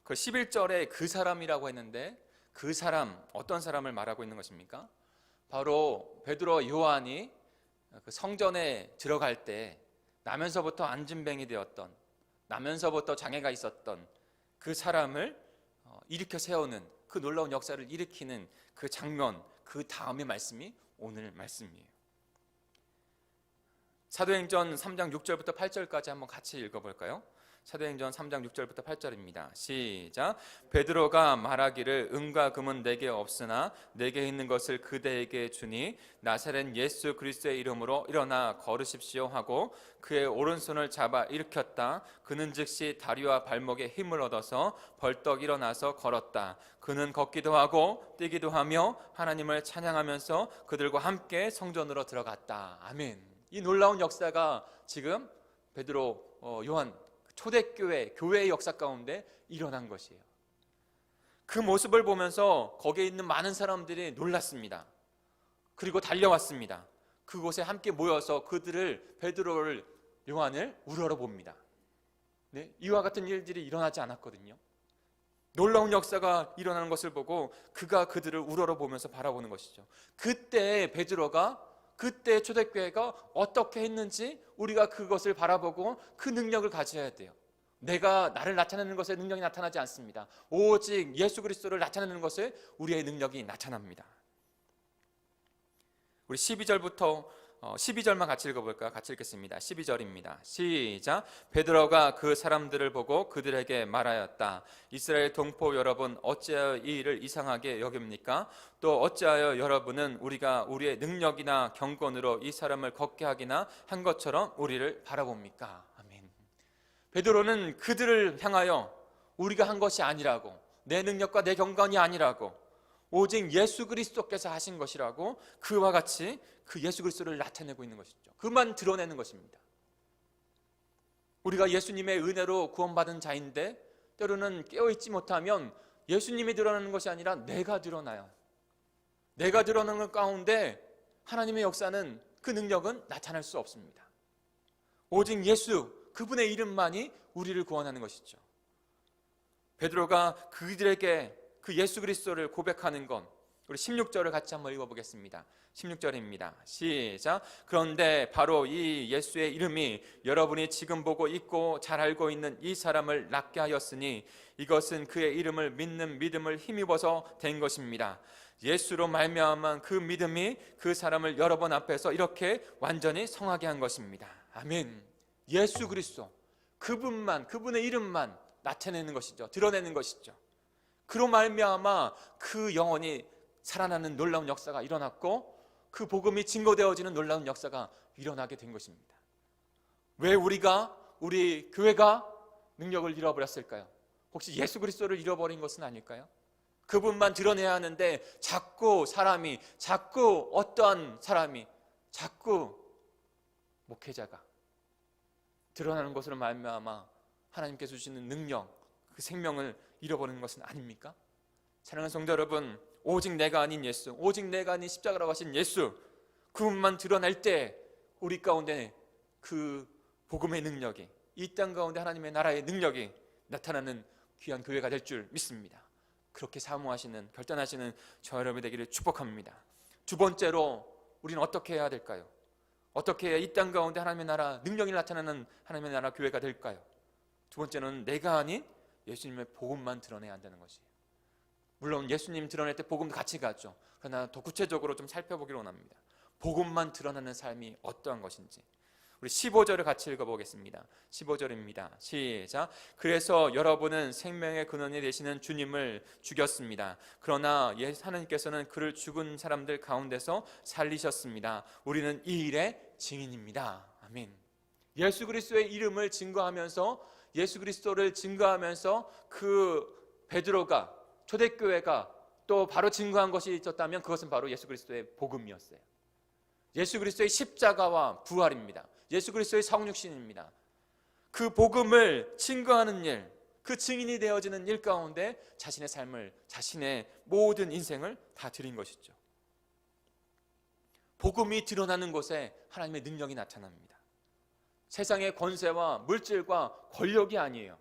C: 그 11절에 그 사람이라고 했는데 그 사람, 어떤 사람을 말하고 있는 것입니까? 바로 베드로와 요한이 그 성전에 들어갈 때 나면서부터 안진뱅이 되었던, 나면서부터 장애가 있었던 그 사람을 일으켜 세우는, 그 놀라운 역사를 일으키는 그 장면, 그 다음의 말씀이 오늘 말씀이에요. 사도행전 3장 6절부터 8절까지 한번 같이 읽어볼까요? 사도행전 3장 6절부터 8절입니다. 시작. 베드로가 말하기를 은과 금은 내게 없으나 내게 있는 것을 그대에게 주니 나사렛 예수 그리스도의 이름으로 일어나 걸으십시오 하고 그의 오른손을 잡아 일으켰다. 그는 즉시 다리와 발목에 힘을 얻어서 벌떡 일어나서 걸었다. 그는 걷기도 하고 뛰기도 하며 하나님을 찬양하면서 그들과 함께 성전으로 들어갔다. 아멘. 이 놀라운 역사가 지금 베드로, 요한 초대교회, 교회의 역사 가운데 일어난 것이에요. 그 모습을 보면서 거기에 있는 많은 사람들이 놀랐습니다. 그리고 달려왔습니다. 그곳에 함께 모여서 그들을, 베드로를, 요한을 우러러봅니다. 네? 이와 같은 일들이 일어나지 않았거든요. 놀라운 역사가 일어나는 것을 보고 그가 그들을 우러러보면서 바라보는 것이죠. 그때 베드로가, 그때 초대교회가 어떻게 했는지 우리가 그것을 바라보고 그 능력을 가져야 돼요. 내가 나를 나타내는 것에 능력이 나타나지 않습니다. 오직 예수 그리스도를 나타내는 것에 우리의 능력이 나타납니다. 우리 12절만 같이 읽어볼까요? 같이 읽겠습니다. 12절입니다. 시작. 베드로가 그 사람들을 보고 그들에게 말하였다. 이스라엘 동포 여러분, 어찌하여 이 일을 이상하게 여깁니까? 또 어찌하여 여러분은 우리가 우리의 능력이나 경건으로 이 사람을 걷게 하기나 한 것처럼 우리를 바라봅니까? 아멘. 베드로는 그들을 향하여 우리가 한 것이 아니라고, 내 능력과 내 경건이 아니라고, 오직 예수 그리스도께서 하신 것이라고 그와 같이 그 예수 그리스도를 나타내고 있는 것이죠. 그만 드러내는 것입니다. 우리가 예수님의 은혜로 구원받은 자인데 때로는 깨어있지 못하면 예수님이 드러나는 것이 아니라 내가 드러나요. 내가 드러나는 것 가운데 하나님의 역사는, 그 능력은 나타날 수 없습니다. 오직 예수, 그분의 이름만이 우리를 구원하는 것이죠. 베드로가 그들에게 그 예수 그리스도를 고백하는 건, 우리 16절을 같이 한번 읽어보겠습니다. 16절입니다. 시작. 그런데 바로 이 예수의 이름이 여러분이 지금 보고 있고 잘 알고 있는 이 사람을 낫게 하였으니 이것은 그의 이름을 믿는 믿음을 힘입어서 된 것입니다. 예수로 말미암은 그 믿음이 그 사람을 여러 번 앞에서 이렇게 완전히 성하게 한 것입니다. 아멘. 예수 그리스도, 그분만, 그분의 이름만 나타내는 것이죠. 드러내는 것이죠. 그로 말미암아 그 영혼이 살아나는 놀라운 역사가 일어났고 그 복음이 증거되어지는 놀라운 역사가 일어나게 된 것입니다. 왜 우리 교회가 능력을 잃어버렸을까요? 혹시 예수 그리스도를 잃어버린 것은 아닐까요? 그분만 드러내야 하는데 자꾸 어떠한 사람이, 자꾸 목회자가 드러나는 것으로 말미암아 하나님께서 주시는 능력, 그 생명을 잃어버리는 것은 아닙니까? 사랑하는 성도 여러분, 오직 내가 아닌 예수, 오직 내가 아닌 십자가로 가신 예수, 그분만 드러날 때 우리 가운데 그 복음의 능력이, 이 땅 가운데 하나님의 나라의 능력이 나타나는 귀한 교회가 될 줄 믿습니다. 그렇게 사모하시는, 결단하시는 저 여러분이 되기를 축복합니다. 두 번째로 우리는 어떻게 해야 될까요? 어떻게 해야 이 땅 가운데 하나님의 나라 능력이 나타나는 하나님의 나라 교회가 될까요? 두 번째는 내가 아닌 예수님의 복음만 드러내야 한다는 것이에요. 물론 예수님 드러낼 때 복음도 같이 가죠. 그러나 더 구체적으로 좀 살펴보기를 원합니다. 복음만 드러나는 삶이 어떠한 것인지. 우리 15절을 같이 읽어보겠습니다. 15절입니다. 시작. 그래서 여러분은 생명의 근원이 되시는 주님을 죽였습니다. 그러나 하나님께서는 그를 죽은 사람들 가운데서 살리셨습니다. 우리는 이 일의 증인입니다. 아멘. 예수 그리스도의 이름을 증거하면서, 예수 그리스도를 증거하면서 그 베드로가, 초대교회가 또 바로 증거한 것이 있었다면 그것은 바로 예수 그리스도의 복음이었어요. 예수 그리스도의 십자가와 부활입니다. 예수 그리스도의 성육신입니다. 그 복음을 증거하는 일, 그 증인이 되어지는 일 가운데 자신의 삶을, 자신의 모든 인생을 다 드린 것이죠. 복음이 드러나는 곳에 하나님의 능력이 나타납니다. 세상의 권세와 물질과 권력이 아니에요.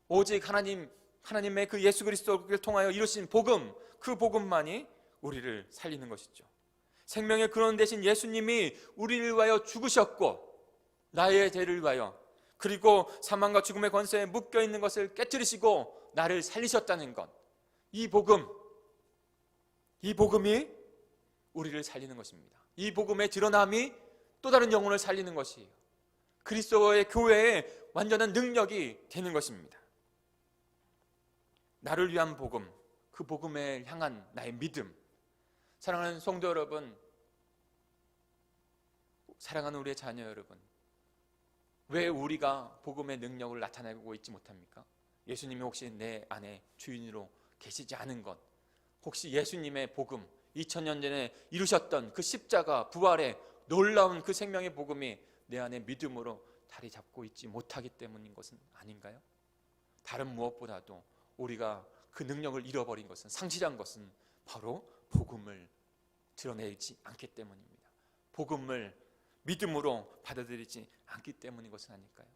C: 오직 하나님의 그 예수 그리스도를 통하여 이루신 복음, 그 복음만이 우리를 살리는 것이죠. 생명의 근원 되신 예수님이 우리를 위하여 죽으셨고 나의 죄를 위하여, 그리고 사망과 죽음의 권세에 묶여있는 것을 깨뜨리시고 나를 살리셨다는 것, 이 복음이 우리를 살리는 것입니다. 이 복음의 드러남이 또 다른 영혼을 살리는 것이에요. 그리스도의 교회의 완전한 능력이 되는 것입니다. 나를 위한 복음, 그 복음에 향한 나의 믿음. 사랑하는 성도 여러분, 사랑하는 우리의 자녀 여러분, 왜 우리가 복음의 능력을 나타내고 있지 못합니까? 예수님이 혹시 내 안에 주인으로 계시지 않은 것, 혹시 예수님의 복음, 2000년 전에 이루셨던 그 십자가 부활의 놀라운 그 생명의 복음이 내 안에 믿음으로 자리 잡고 있지 못하기 때문인 것은 아닌가요? 다른 무엇보다도 우리가 그 능력을 잃어버린 것은, 상실한 것은 바로 복음을 드러내지 않기 때문입니다. 복음을 믿음으로 받아들이지 않기 때문인 것은 아닐까요?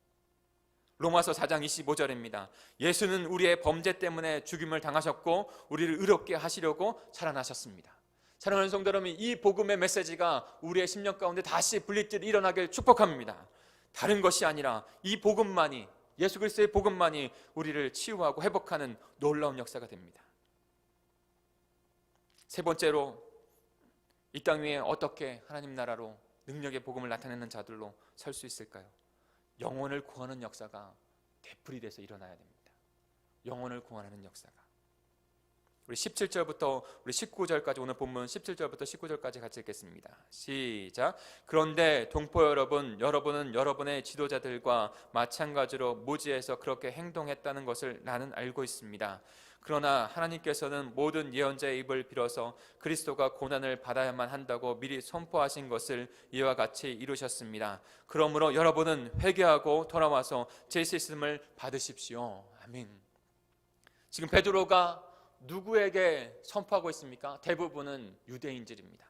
C: 로마서 4장 25절입니다. 예수는 우리의 범죄 때문에 죽임을 당하셨고 우리를 의롭게 하시려고 살아나셨습니다. 사랑하는 성도 여러분, 이 복음의 메시지가 우리의 심령 가운데 다시 분리들이 일어나길 축복합니다. 다른 것이 아니라 이 복음만이, 예수 그리스도의 복음만이 우리를 치유하고 회복하는 놀라운 역사가 됩니다. 세 번째로, 이 땅 위에 어떻게 하나님 나라로 능력의 복음을 나타내는 자들로 설 수 있을까요? 영혼을 구하는 역사가 되풀이돼서 일어나야 됩니다. 영혼을 구하는 역사가. 우리 17절부터 우리 19절까지, 오늘 본문 17절부터 19절까지 같이 읽겠습니다. 시작. 그런데 동포 여러분, 여러분은 여러분의 지도자들과 마찬가지로 무지해서 그렇게 행동했다는 것을 나는 알고 있습니다. 그러나 하나님께서는 모든 예언자의 입을 빌어서 그리스도가 고난을 받아야만 한다고 미리 선포하신 것을 이와 같이 이루셨습니다. 그러므로 여러분은 회개하고 돌아와서 제 씻음을 받으십시오. 아멘. 지금 베드로가 누구에게 선포하고 있습니까? 대부분은 유대인들입니다.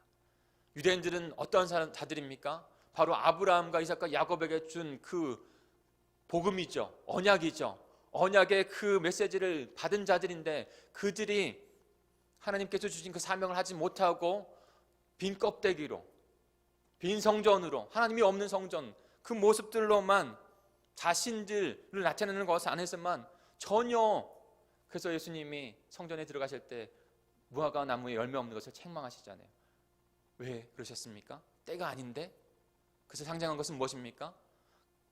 C: 유대인들은 어떤 자들입니까? 바로 아브라함과 이삭과 야곱에게 준 그 복음이죠. 언약이죠. 언약의 그 메시지를 받은 자들인데, 그들이 하나님께서 주신 그 사명을 하지 못하고 빈 껍데기로, 빈 성전으로, 하나님이 없는 성전, 그 모습들로만 자신들을 나타내는 것 안에서만 전혀, 그래서 예수님이 성전에 들어가실 때 무화과 나무에 열매 없는 것을 책망하시잖아요. 왜 그러셨습니까? 때가 아닌데? 그래서 상징한 것은 무엇입니까?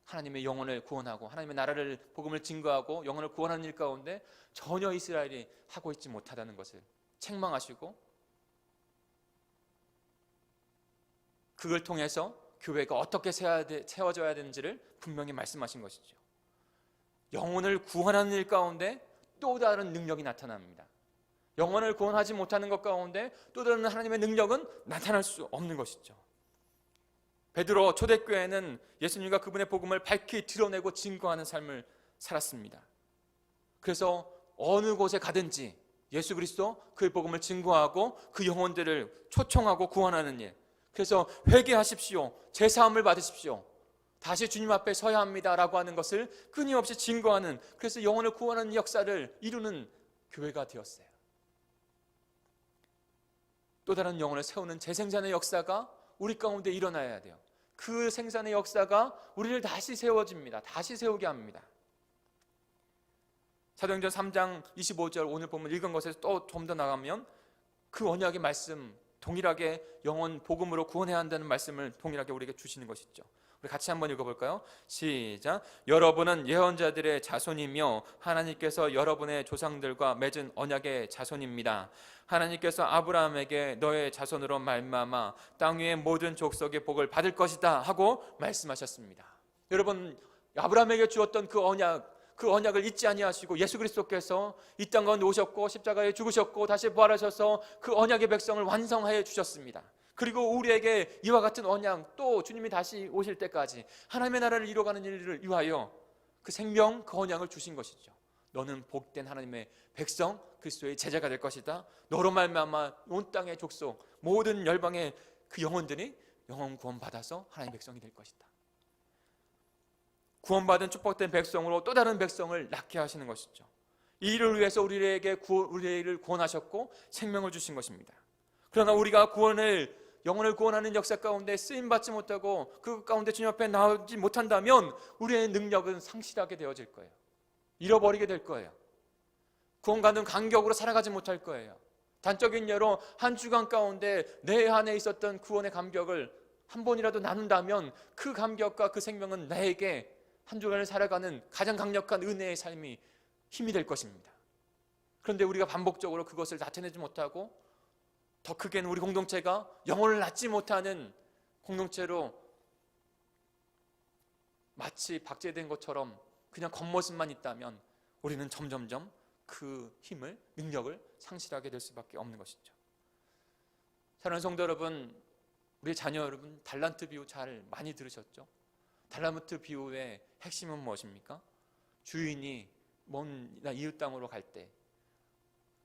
C: 하나님의 영혼을 구원하고 하나님의 나라를, 복음을 증거하고 영혼을 구원하는 일 가운데 전혀 이스라엘이 하고 있지 못하다는 것을 책망하시고, 그걸 통해서 교회가 어떻게 세워져야 되는지를 분명히 말씀하신 것이죠. 영혼을 구원하는 일 가운데 또 다른 능력이 나타납니다. 영혼을 구원하지 못하는 것 가운데 또 다른 하나님의 능력은 나타날 수 없는 것이죠. 베드로 초대교회는 예수님과 그분의 복음을 밝히 드러내고 증거하는 삶을 살았습니다. 그래서 어느 곳에 가든지 예수 그리스도, 그의 복음을 증거하고 그 영혼들을 초청하고 구원하는 일. 그래서 회개하십시오, 제사함을 받으십시오, 다시 주님 앞에 서야 합니다라고 하는 것을 끊임없이 증거하는, 그래서 영혼을 구원하는 역사를 이루는 교회가 되었어요. 또 다른 영혼을 세우는 재생산의 역사가 우리 가운데 일어나야 돼요. 그 생산의 역사가 우리를 다시 세워집니다. 다시 세우게 합니다. 사도행전 3장 25절 오늘 보면 읽은 것에서 또 좀 더 나가면 그 언약의 말씀, 동일하게 영혼 복음으로 구원해야 한다는 말씀을 동일하게 우리에게 주시는 것이죠. 우리 같이 한번 읽어볼까요? 시작. 여러분은 예언자들의 자손이며 하나님께서 여러분의 조상들과 맺은 언약의 자손입니다. 하나님께서 아브라함에게 너의 자손으로 말미암아 땅 위의 모든 족속의 복을 받을 것이다 하고 말씀하셨습니다. 여러분, 아브라함에게 주었던 그 언약을 잊지 아니하시고 예수 그리스도께서 이 땅 가운데 오셨고 십자가에 죽으셨고 다시 부활하셔서 그 언약의 백성을 완성하여 주셨습니다. 그리고 우리에게 이와 같은 언약, 또 주님이 다시 오실 때까지 하나님의 나라를 이루어가는 일을 위하여 그 생명, 그 언약을 주신 것이죠. 너는 복된 하나님의 백성, 그리스도의 제자가 될 것이다. 너로 말미암아 온 땅의 족속, 모든 열방의 그 영혼들이 영혼 구원 받아서 하나님의 백성이 될 것이다. 구원받은 축복된 백성으로 또 다른 백성을 낳게 하시는 것이죠. 이 일을 위해서 우리를 구원하셨고 생명을 주신 것입니다. 그러나 우리가 영혼을 구원하는 역사 가운데 쓰임받지 못하고 그 가운데 주님 앞에 나오지 못한다면 우리의 능력은 상실하게 되어질 거예요. 잃어버리게 될 거예요. 구원받는 간격으로 살아가지 못할 거예요. 단적인 예로 한 주간 가운데 내 안에 있었던 구원의 감격을 한 번이라도 나눈다면 그 감격과 그 생명은 나에게 한 주간을 살아가는 가장 강력한 은혜의 삶이 힘이 될 것입니다. 그런데 우리가 반복적으로 그것을 나타내지 못하고 더 크게는 우리 공동체가 영혼을 낳지 못하는 공동체로 마치 박제된 것처럼 그냥 겉모습만 있다면 우리는 점점점 그 힘을, 능력을 상실하게 될 수밖에 없는 것이죠. 사랑하는 성도 여러분, 우리 자녀 여러분, 달란트 비유 잘 많이 들으셨죠? 달란트 비유의 핵심은 무엇입니까? 주인이 먼 이웃 땅으로 갈 때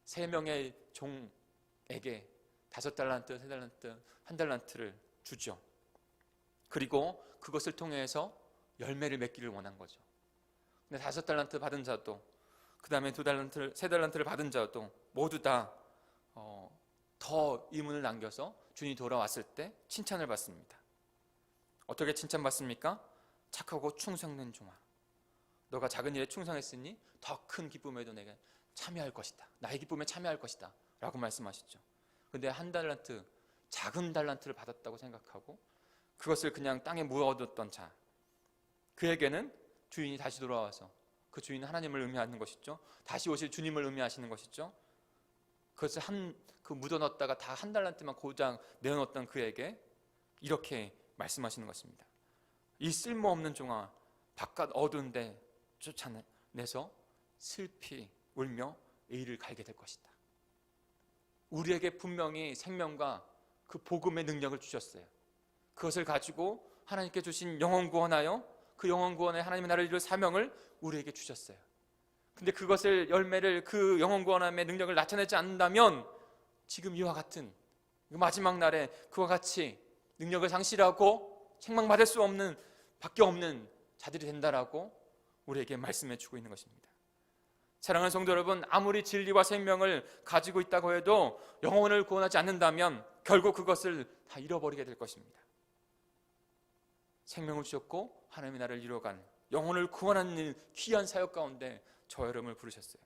C: 3명의 종에게 5달란트, 3달란트, 1달란트를 주죠. 그리고 그것을 통해서 열매를 맺기를 원한 거죠. 근데 5달란트 받은 자도, 그 다음에 2달란트, 3달란트를 받은 자도 모두 다 더 이문을 남겨서 주인이 돌아왔을 때 칭찬을 받습니다. 어떻게 칭찬받습니까? 착하고 충성된 종아, 너가 작은 일에 충성했으니 더 큰 기쁨에도 내가 참여할 것이다. 나의 기쁨에 참여할 것이다 라고 말씀하시죠. 근데 1달란트, 작은 달란트를 받았다고 생각하고 그것을 그냥 땅에 묻어뒀던 자, 그에게는 주인이 다시 돌아와서, 그 주인은 하나님을 의미하는 것이죠. 다시 오실 주님을 의미하시는 것이죠. 그것을 그 묻어넣었다가 다 1달란트만 고장 내어놓았던 그에게 이렇게 말씀하시는 것입니다. 이 쓸모없는 종아, 바깥 어두운 데 쫓아내서 슬피 울며 이를 갈게 될 것이다. 우리에게 분명히 생명과 그 복음의 능력을 주셨어요. 그것을 가지고 하나님께 주신 영혼 구원하여 그 영혼 구원에 하나님의 나라를 이룰 사명을 우리에게 주셨어요. 근데 그것을, 열매를, 그 영혼 구원함의 능력을 나타내지 않는다면 지금 이와 같은 마지막 날에 그와 같이 능력을 상실하고 책망받을 수 없는 밖에 없는 자들이 된다라고 우리에게 말씀해 주고 있는 것입니다. 사랑하는 성도 여러분, 아무리 진리와 생명을 가지고 있다고 해도 영혼을 구원하지 않는다면 결국 그것을 다 잃어버리게 될 것입니다. 생명을 주셨고 하나님의 나라를 이루어가는, 영혼을 구원하는 귀한 사역 가운데 저 여러분을 부르셨어요.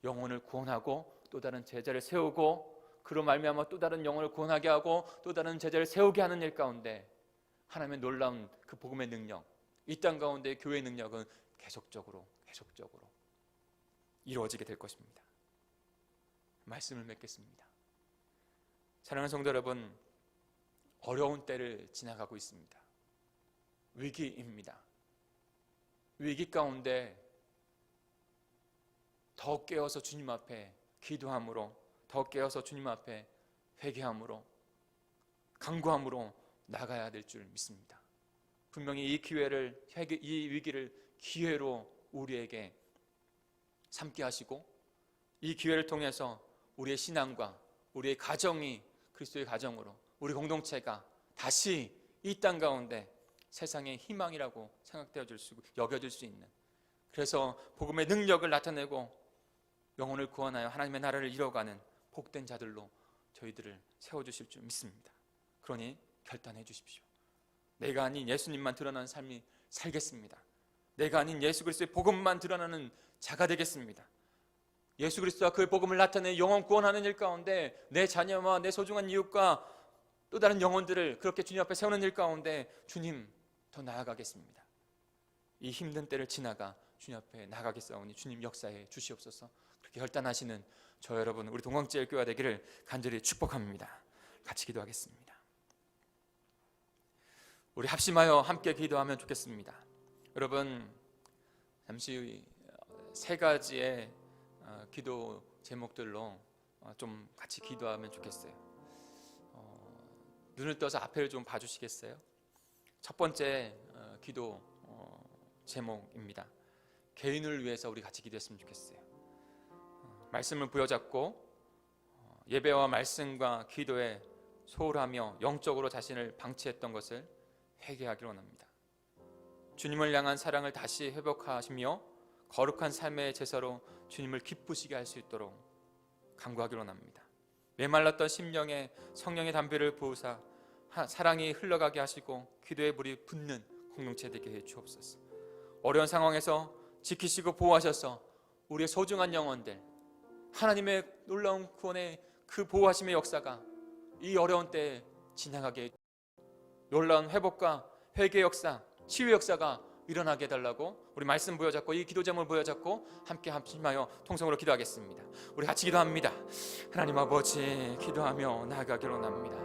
C: 영혼을 구원하고 또 다른 제자를 세우고, 그로 말미암아 또 다른 영혼을 구원하게 하고 또 다른 제자를 세우게 하는 일 가운데 하나님의 놀라운 그 복음의 능력, 이 땅 가운데 교회의 능력은 계속적으로 이루어지게 될 것입니다. 말씀을 맺겠습니다. 사랑하는 성도 여러분, 어려운 때를 지나가고 있습니다. 위기입니다. 위기 가운데 더 깨어서 주님 앞에 기도함으로, 더 깨어서 주님 앞에 회개함으로, 간구함으로 나가야 될 줄 믿습니다. 분명히 이 위기를 기회로 우리에게 삼게 하시고, 이 기회를 통해서 우리의 신앙과 우리의 가정이 그리스도의 가정으로, 우리 공동체가 다시 이 땅 가운데 세상의 희망이라고 여겨질 수 있는, 그래서 복음의 능력을 나타내고 영혼을 구원하여 하나님의 나라를 이뤄가는 복된 자들로 저희들을 세워주실 줄 믿습니다. 그러니 결단해 주십시오. 내가 아닌 예수님만 드러나는 삶이 살겠습니다. 내가 아닌 예수 그리스도의 복음만 드러나는 자가 되겠습니다. 예수 그리스도와 그의 복음을 나타내 영혼 구원하는 일 가운데 내 자녀와 내 소중한 이웃과 또 다른 영혼들을 그렇게 주님 앞에 세우는 일 가운데 주님 더 나아가겠습니다. 이 힘든 때를 지나가 주님 앞에 나가겠사오니 주님 역사해 주시옵소서. 그렇게 결단하시는 저 여러분, 우리 동광제일교회가 되기를 간절히 축복합니다. 같이 기도하겠습니다. 우리 합심하여 함께 기도하면 좋겠습니다. 여러분, 잠시 3가지의 기도 제목들로 좀 같이 기도하면 좋겠어요. 눈을 떠서 앞에를 좀 봐주시겠어요? 첫 번째 기도 제목입니다. 개인을 위해서 우리 같이 기도했으면 좋겠어요. 말씀을 부여잡고 예배와 말씀과 기도에 소홀하며 영적으로 자신을 방치했던 것을 회개하기를 원합니다. 주님을 향한 사랑을 다시 회복하시며 거룩한 삶의 제사로 주님을 기쁘시게 할 수 있도록 간구하기를 원합니다. 메말랐던 심령에 성령의 담배를 부으사 사랑이 흘러가게 하시고 기도의 불이 붙는 공동체 되게 해 주옵소서. 어려운 상황에서 지키시고 보호하셔서 우리의 소중한 영혼들, 하나님의 놀라운 구원의 그 보호하심의 역사가 이 어려운 때에 지나가게 놀라운 회복과 회개 역사, 치유 역사가 일어나게 해달라고 우리 말씀 보여잡고 이 기도 제목을 보여잡고 함께 합심하여 통성으로 기도하겠습니다. 우리 같이 기도합니다. 하나님 아버지, 기도하며 나아가기로 합니다.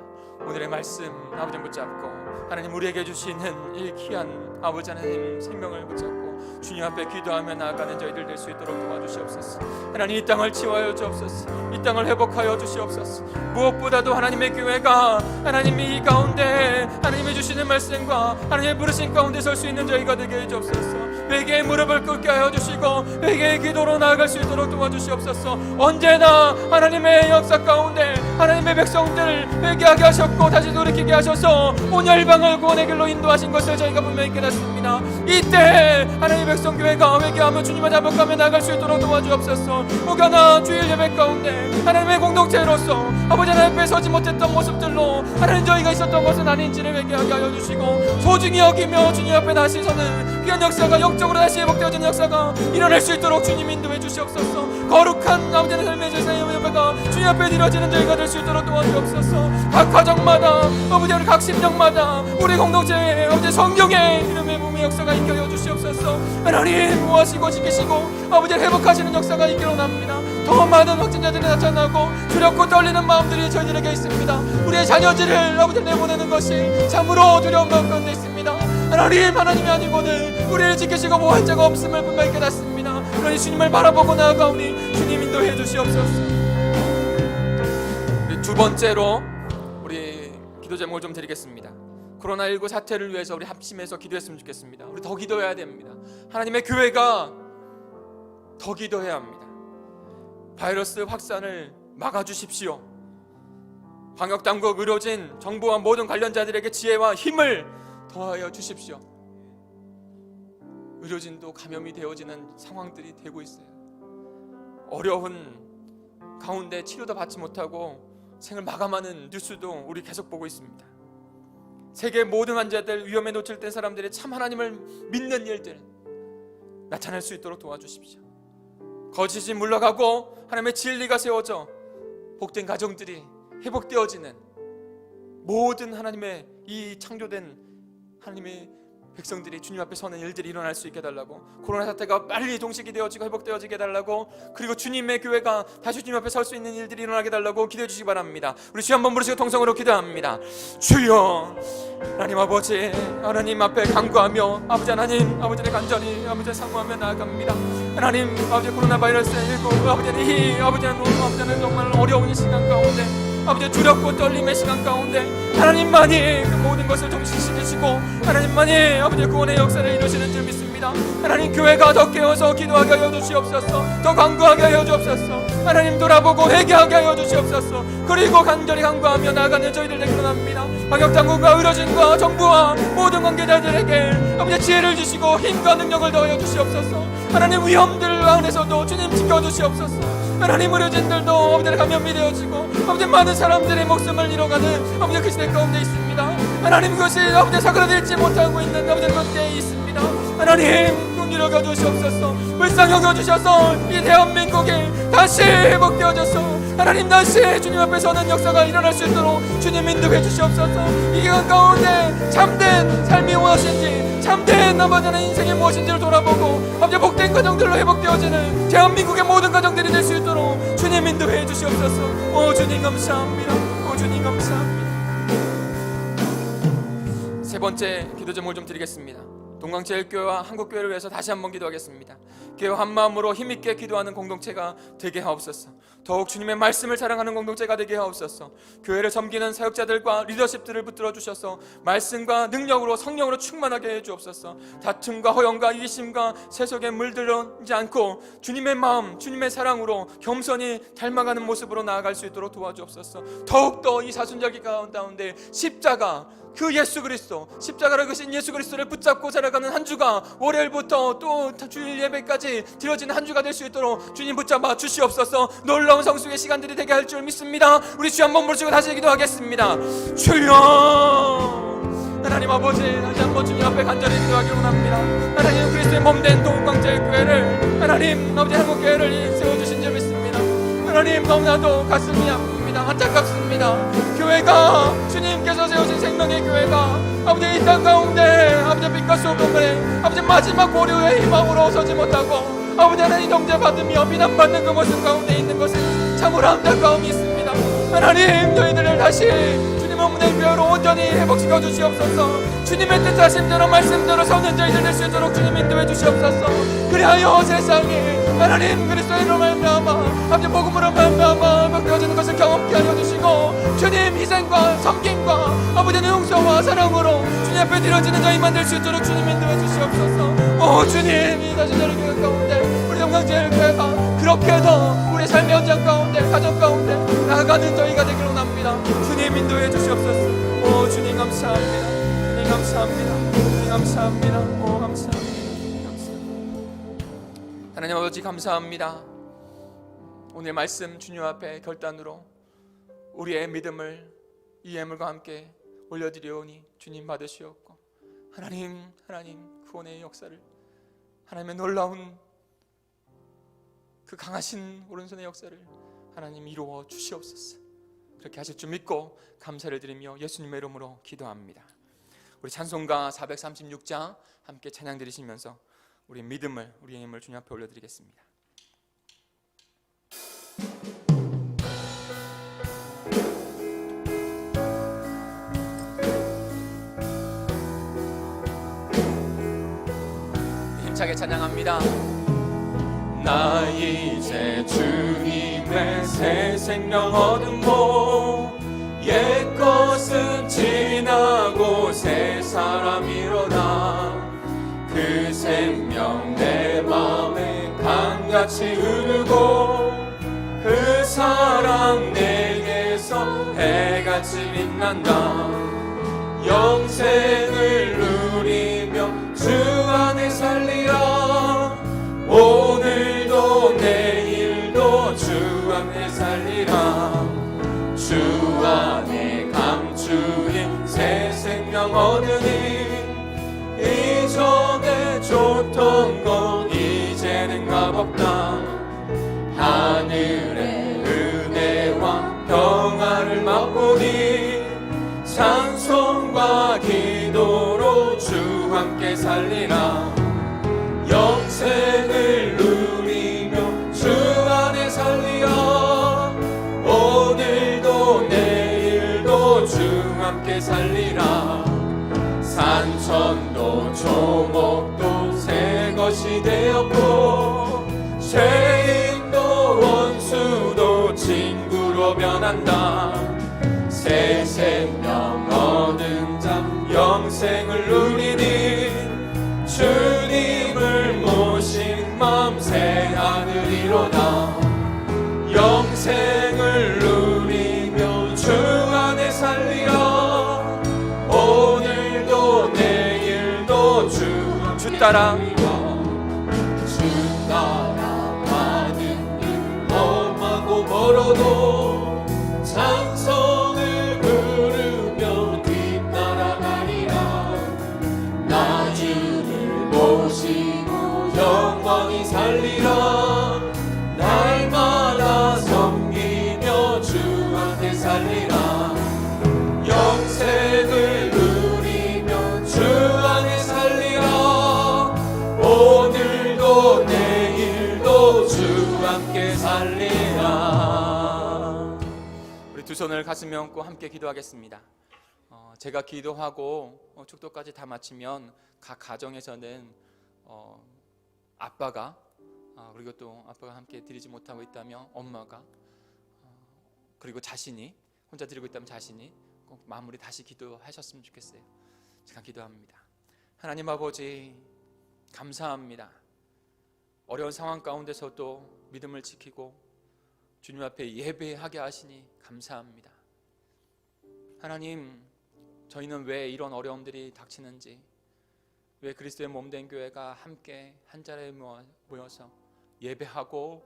C: 오늘의 말씀 아버지 붙잡고 하나님 우리에게 주시는 이 귀한 아버지 하나님 생명을 붙잡고 주님 앞에 기도하며 나아가는 저희들 될 수 있도록 도와주시옵소서. 하나님 이 땅을 치유하여 주옵소서. 이 땅을 회복하여 주시옵소서. 무엇보다도 하나님의 교회가 하나님 이 가운데 하나님이 주시는 말씀과 하나님의 부르신 가운데 설 수 있는 저희가 되게 해주옵소서. 회개의 무릎을 꿇게 하여 주시고 회개의 기도로 나아갈 수 있도록 도와주시옵소서. 언제나 하나님의 역사 가운데 하나님의 백성들을 회개하게 하셨고 다시 돌이키게 하셔서 온 열방을 구원의 길로 인도하신 것을 저희가 분명히 깨닫습니다. 이때 하나님의 백성교회가 회개하며 주님을 잡아가며 나아갈 수 있도록 도와주옵소서. 혹여나 주일 예배 가운데 하나님의 공동체로서 아버지 하나님 앞에 서지 못했던 모습들로 하나님 저희가 있었던 것은 아닌지를 회개하게 하여 주시고 소중히 여기며 주님 앞에 다시 서는 귀한 역사가 영적으로 다시 회복되어지는 역사가 일어날 수 있도록 주님 인도해 주시옵소서. 거룩한 아버지 하나님의 삶의 제사의 예배가 주님 앞에 드려지는 저희가 될 수 있도록 도와주옵소서. 각 가정마다 아버지 우리 각 심령마다 우리 공동체에 아버지 성령의 이름의 몸의 역사가 있게 하여 주시옵소서. 하나님 모아시고 지키시고 아버지 회복하시는 역사가 있기로 합니다. 더 많은 확진자들이 나타나고 두렵고 떨리는 마음들이 저희들에게 있습니다. 우리의 자녀들을 아버지 내보내는 것이 참으로 두려운 마음 가운데 있습니다. 하나님이 아니고는 우리를 지키시고 보호할 자가 없음을 분명히 깨닫습니다. 그러니 주님을 바라보고 나아가오니 주님 인도해 주시옵소서. 두 번째로 우리 기도 제목을 좀 드리겠습니다. 코로나19 사태를 위해서 우리 합심해서 기도했으면 좋겠습니다. 우리 더 기도해야 됩니다. 하나님의 교회가 더 기도해야 합니다. 바이러스 확산을 막아주십시오. 방역당국, 의료진, 정부와 모든 관련자들에게 지혜와 힘을 더하여 주십시오. 의료진도 감염이 되어지는 상황들이 되고 있어요. 어려운 가운데 치료도 받지 못하고 생을 마감하는 뉴스도 우리 계속 보고 있습니다. 세계 모든 환자들, 위험에 노출된 사람들이 참 하나님을 믿는 일들 나타날 수 있도록 도와주십시오. 거짓이 물러가고 하나님의 진리가 세워져 복된 가정들이 회복되어지는 모든 하나님의 이 창조된 하나님의 백성들이 주님 앞에 서는 일들이 일어날 수 있게 해달라고, 코로나 사태가 빨리 종식이 되어지고 회복되어지게 해달라고, 그리고 주님의 교회가 다시 주님 앞에 설 수 있는 일들이 일어나게 해달라고 기도해 주시기 바랍니다. 우리 주여 한번 부르시고 통성으로 기도합니다. 주여 하나님 아버지, 하나님 앞에 간구하며 아버지 하나님, 아버지를 간절히 아버지 상고하며 나아갑니다. 하나님 아버지 코로나 바이러스19 아버지는 아버지는 정말 어려운 이 시간 가운데 아버지 두렵고 떨림의 시간 가운데 하나님만이 그 모든 것을 종식시키시고 하나님만이 아버지 구원의 역사를 이루시는 줄 믿습니다. 하나님 교회가 더 깨어서 기도하게 하여 주시옵소서. 더 간구하게 하여 주옵소서. 하나님 돌아보고 회개하게 하여 주시옵소서. 그리고 간절히 간구하며 나아가는 저희들 되기로 합니다. 방역당국과 의료진과 정부와 모든 관계자들에게 아버지 지혜를 주시고 힘과 능력을 더하여 주시옵소서. 하나님 위험들 안에서도 주님 지켜주시옵소서. 하나님 의료진들도 아버지 감염이 되어지고 아버지 많은 사람들의 목숨을 잃어가는 아버지 그 시대 가운데 있습니다. 하나님 그것이 아버지 사그라들지 못하고 있는 아버지 그때에 있습니다. 하나님 눈 열어 주시옵소서. 불쌍히 여겨 주셔서 이 대한민국이 다시 회복되어져서 하나님 다시 주님 앞에 서는 역사가 일어날 수 있도록 주님 인도해 주시옵소서. 이 기간 가운데 참된 삶이 무엇인지, 참된 아버지 하나님 인생이 무엇인지를 돌아보고 아버지 복된 가정들로 회복되어지는 대한민국의 모든 가정들이 될 수 있도록 주님 인도해 주시옵소서. 오 주님 감사합니다. 오 주님 감사합니다. 세 번째 기도 제목을 좀 드리겠습니다. 동강제일교회와 한국교회를 위해서 다시 한번 기도하겠습니다. 교회와 한마음으로 힘있게 기도하는 공동체가 되게 하옵소서. 더욱 주님의 말씀을 사랑하는 공동체가 되게 하옵소서. 교회를 섬기는 사역자들과 리더십들을 붙들어 주셔서 말씀과 능력으로 성령으로 충만하게 해 주옵소서. 다툼과 허영과 이기심과 세속에 물들지 않고 주님의 마음, 주님의 사랑으로 겸손히 닮아가는 모습으로 나아갈 수 있도록 도와주옵소서. 더욱더 이 사순절기 가운데 십자가, 그 예수 그리스도, 십자가를 그신 예수 그리스도를 붙잡고 살아가는 한 주가 월요일부터 또 주일 예배까지 드려지는 한 주가 될 수 있도록 주님 붙잡아 주시옵소서. 놀라운 성숙의 시간들이 되게 할 줄 믿습니다. 우리 주 한번 부르시고 다시 기도하겠습니다. 주여 하나님 아버지, 다시 한번 주님 앞에 간절히 기도하기로 합니다. 하나님 그리스도의 몸된 동강제일교회를 하나님 아버지 한국교회를 세워주신 줄 믿습니다. 하나님 너무나도 가슴이 아픕니다. 안타깝습니다. 교회가 주님께서 세우신 생명의 교회가 아버지 이 땅 가운데 아버지 빛과 소금을 아버지 마지막 고려의 희망으로 서지 못하고 아버지 하나님 정죄받으며 비난받는 그 모습 가운데 있는 것은 참으로 안타까움이 있습니다. 하나님 저희들을 다시 주님 어머니의 교회로 온전히 회복시켜 주시옵소서. 주님의 뜻하심대로 말씀대로 서는 저희들 될 수 있도록 주님 인도해 주시옵소서. 그리하여 세상에 하나님 그리스도로 말미암아 아버지 복음으로 말미암아 회복되어지는 것을 경험케 하여 주시고 주님 희생과 섬김과 아버지의 용서와 사랑으로 주님 앞에 드려지는 저희만 될 수 있도록 주님 인도해 주시옵소서. 오 주님 이 다시저를 교회 가운데 우리 영광제일교회가 그렇게 더 우리 삶의 현장 가운데 가정 가운데 나아가는 저희가 되기로 합니다. 주님 인도해 주시옵소서. 오 주님 감사합니다. 주님 감사합니다. 주님 감사합니다. 오 감사합니다. 감사합니다. 하나님 아버지 감사합니다. 오늘 말씀 주님 앞에 결단으로 우리의 믿음을 이 예물과 함께 올려드리오니 주님 받으시옵고 하나님 구원의 역사를 하나님의 놀라운 그 강하신 오른손의 역사를 하나님 이루어 주시옵소서. 그렇게 하실 줄 믿고 감사를 드리며 예수님의 이름으로 기도합니다. 우리 찬송가 436장 함께 찬양 드리시면서 우리 믿음을 우리의 힘을 주님 앞에 올려드리겠습니다. 힘차게 찬양합니다.
B: 나 이제 주님의 새 생명 얻음고 옛것은 지나고 새 사람이로다. 그 생명 내 맘에 강같이 흐르고 그 사랑 내게서 해같이 빛난다. 영생을 누리며 주 안에 살리라. 오늘도 내일도 주 안에 살리라. 주 안에 감추인 새 생명 얻으니 이전에 줬던 건 이제는 값없다. 하늘의 은혜와 평화를 맛보니 찬송과 기도로 주 함께 살리라. 영생을 누리며 주 안에 살리라. 오늘도 내일도 주 함께 살리라. 산천도 조목도 새 것이 되었고 죄인도 원수도 친구로 변한다. 새 생명 얻은 자 영생을 누리니 주님을 모신 맘 새 하늘이로다. 영생을 누리며 주 안에 살리라. 오늘도 내일도 주 따라 주 따라 가는 길 험하고 멀어도 찬송을 부르며 뒤따라가리라. 나 주를 모시고 영원히 살리라. 날마다 섬기며 주 안에 살리라. 영생을 누리며 주 안에 살리라. 오늘도 내일도 주 함께 살리라.
C: 우리 두 손을 가슴에 얹고 함께 기도하겠습니다. 제가 기도하고 축도까지 다 마치면 각 가정에서는 아빠가 그리고 또 아빠가 함께 드리지 못하고 있다면 엄마가 그리고 자신이 혼자 드리고 있다면 자신이 꼭 마무리 다시 기도하셨으면 좋겠어요. 제가 기도합니다. 하나님 아버지 감사합니다. 어려운 상황 가운데서도 믿음을 지키고 주님 앞에 예배하게 하시니 감사합니다. 하나님 저희는 왜 이런 어려움들이 닥치는지, 왜 그리스도의 몸된 교회가 함께 한 자리에 모여서 예배하고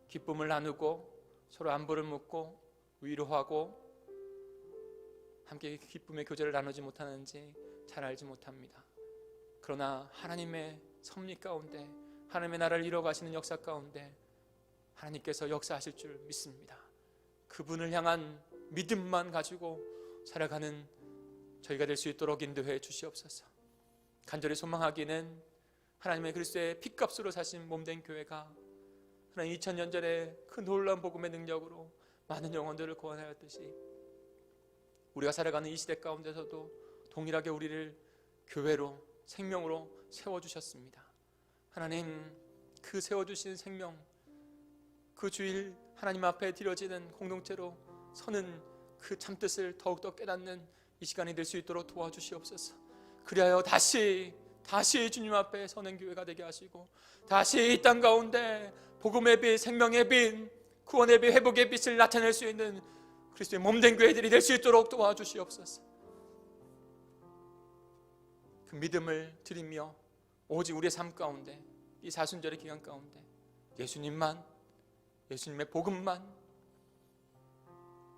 C: 기쁨을 나누고 서로 안부를 묻고 위로하고 함께 기쁨의 교제를 나누지 못하는지 잘 알지 못합니다. 그러나 하나님의 섭리 가운데 하나님의 나라를 이뤄가시는 역사 가운데 하나님께서 역사하실 줄 믿습니다. 그분을 향한 믿음만 가지고 살아가는 저희가 될 수 있도록 인도해 주시옵소서. 간절히 소망하기는 하나님의 그리스도의 피값으로 사신 몸된 교회가 하나님 2000년 전에 그 놀라운 복음의 능력으로 많은 영혼들을 구원하였듯이 우리가 살아가는 이 시대 가운데서도 동일하게 우리를 교회로 생명으로 세워주셨습니다. 하나님, 그 세워주신 생명, 그 주일 하나님 앞에 드려지는 공동체로 서는 그 참뜻을 더욱더 깨닫는 이 시간이 될 수 있도록 도와주시옵소서. 그리하여 다시 주님 앞에 서는 교회가 되게 하시고, 다시 이 땅 가운데 복음의 빛, 생명의 빛, 구원의 빛, 회복의 빛을 나타낼 수 있는 그리스도의 몸된 교회들이 될 수 있도록 도와주시옵소서. 그 믿음을 드리며 오직 우리의 삶 가운데, 이 사순절의 기간 가운데 예수님만, 예수님의 복음만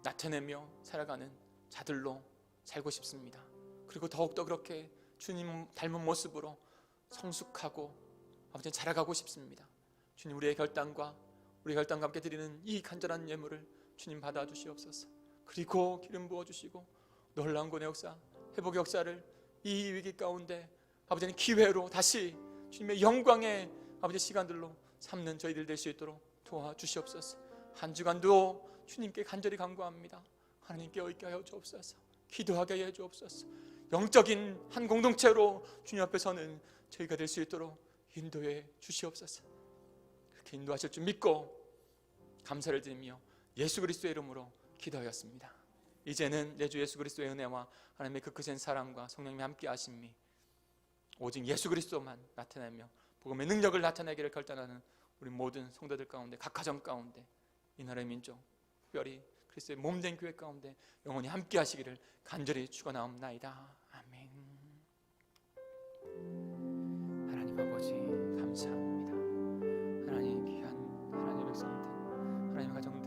C: 나타내며 살아가는 자들로 살고 싶습니다. 그리고 더욱더 그렇게 주님 닮은 모습으로 성숙하고 아버지 자라가고 싶습니다. 주님, 우리의 결단과 함께 드리는 이 간절한 예물을 주님 받아주시옵소서. 그리고 기름 부어주시고 놀라운 구원의 역사, 회복의 역사를 이 위기 가운데 아버지는 기회로 다시 주님의 영광의 아버지 시간들로 삼는 저희들 될 수 있도록 도와주시옵소서. 한 주간도 주님께 간절히 간구합니다. 하나님께 의있게 하여 주옵소서. 기도하게 해 주옵소서. 영적인 한 공동체로 주님 앞에 서는 저희가 될 수 있도록 인도해 주시옵소서. 그렇게 인도하실 줄 믿고 감사를 드리며 예수 그리스도의 이름으로 기도하였습니다. 이제는 내 주 예수 그리스도의 은혜와 하나님의 그 크신 사랑과 성령님의 함께 하심이 오직 예수 그리스도만 나타내며 복음의 능력을 나타내기를 결단하는 우리 모든 성도들 가운데, 각 가정 가운데, 이 나라의 민족, 특별히 그리스도의 몸된 교회 가운데 영원히 함께 하시기를 간절히 축원하옵나이다. 아멘. 하나님 아버지 감사합니다. 하나님 귀한 하나님의 백성들, 하나님의 가정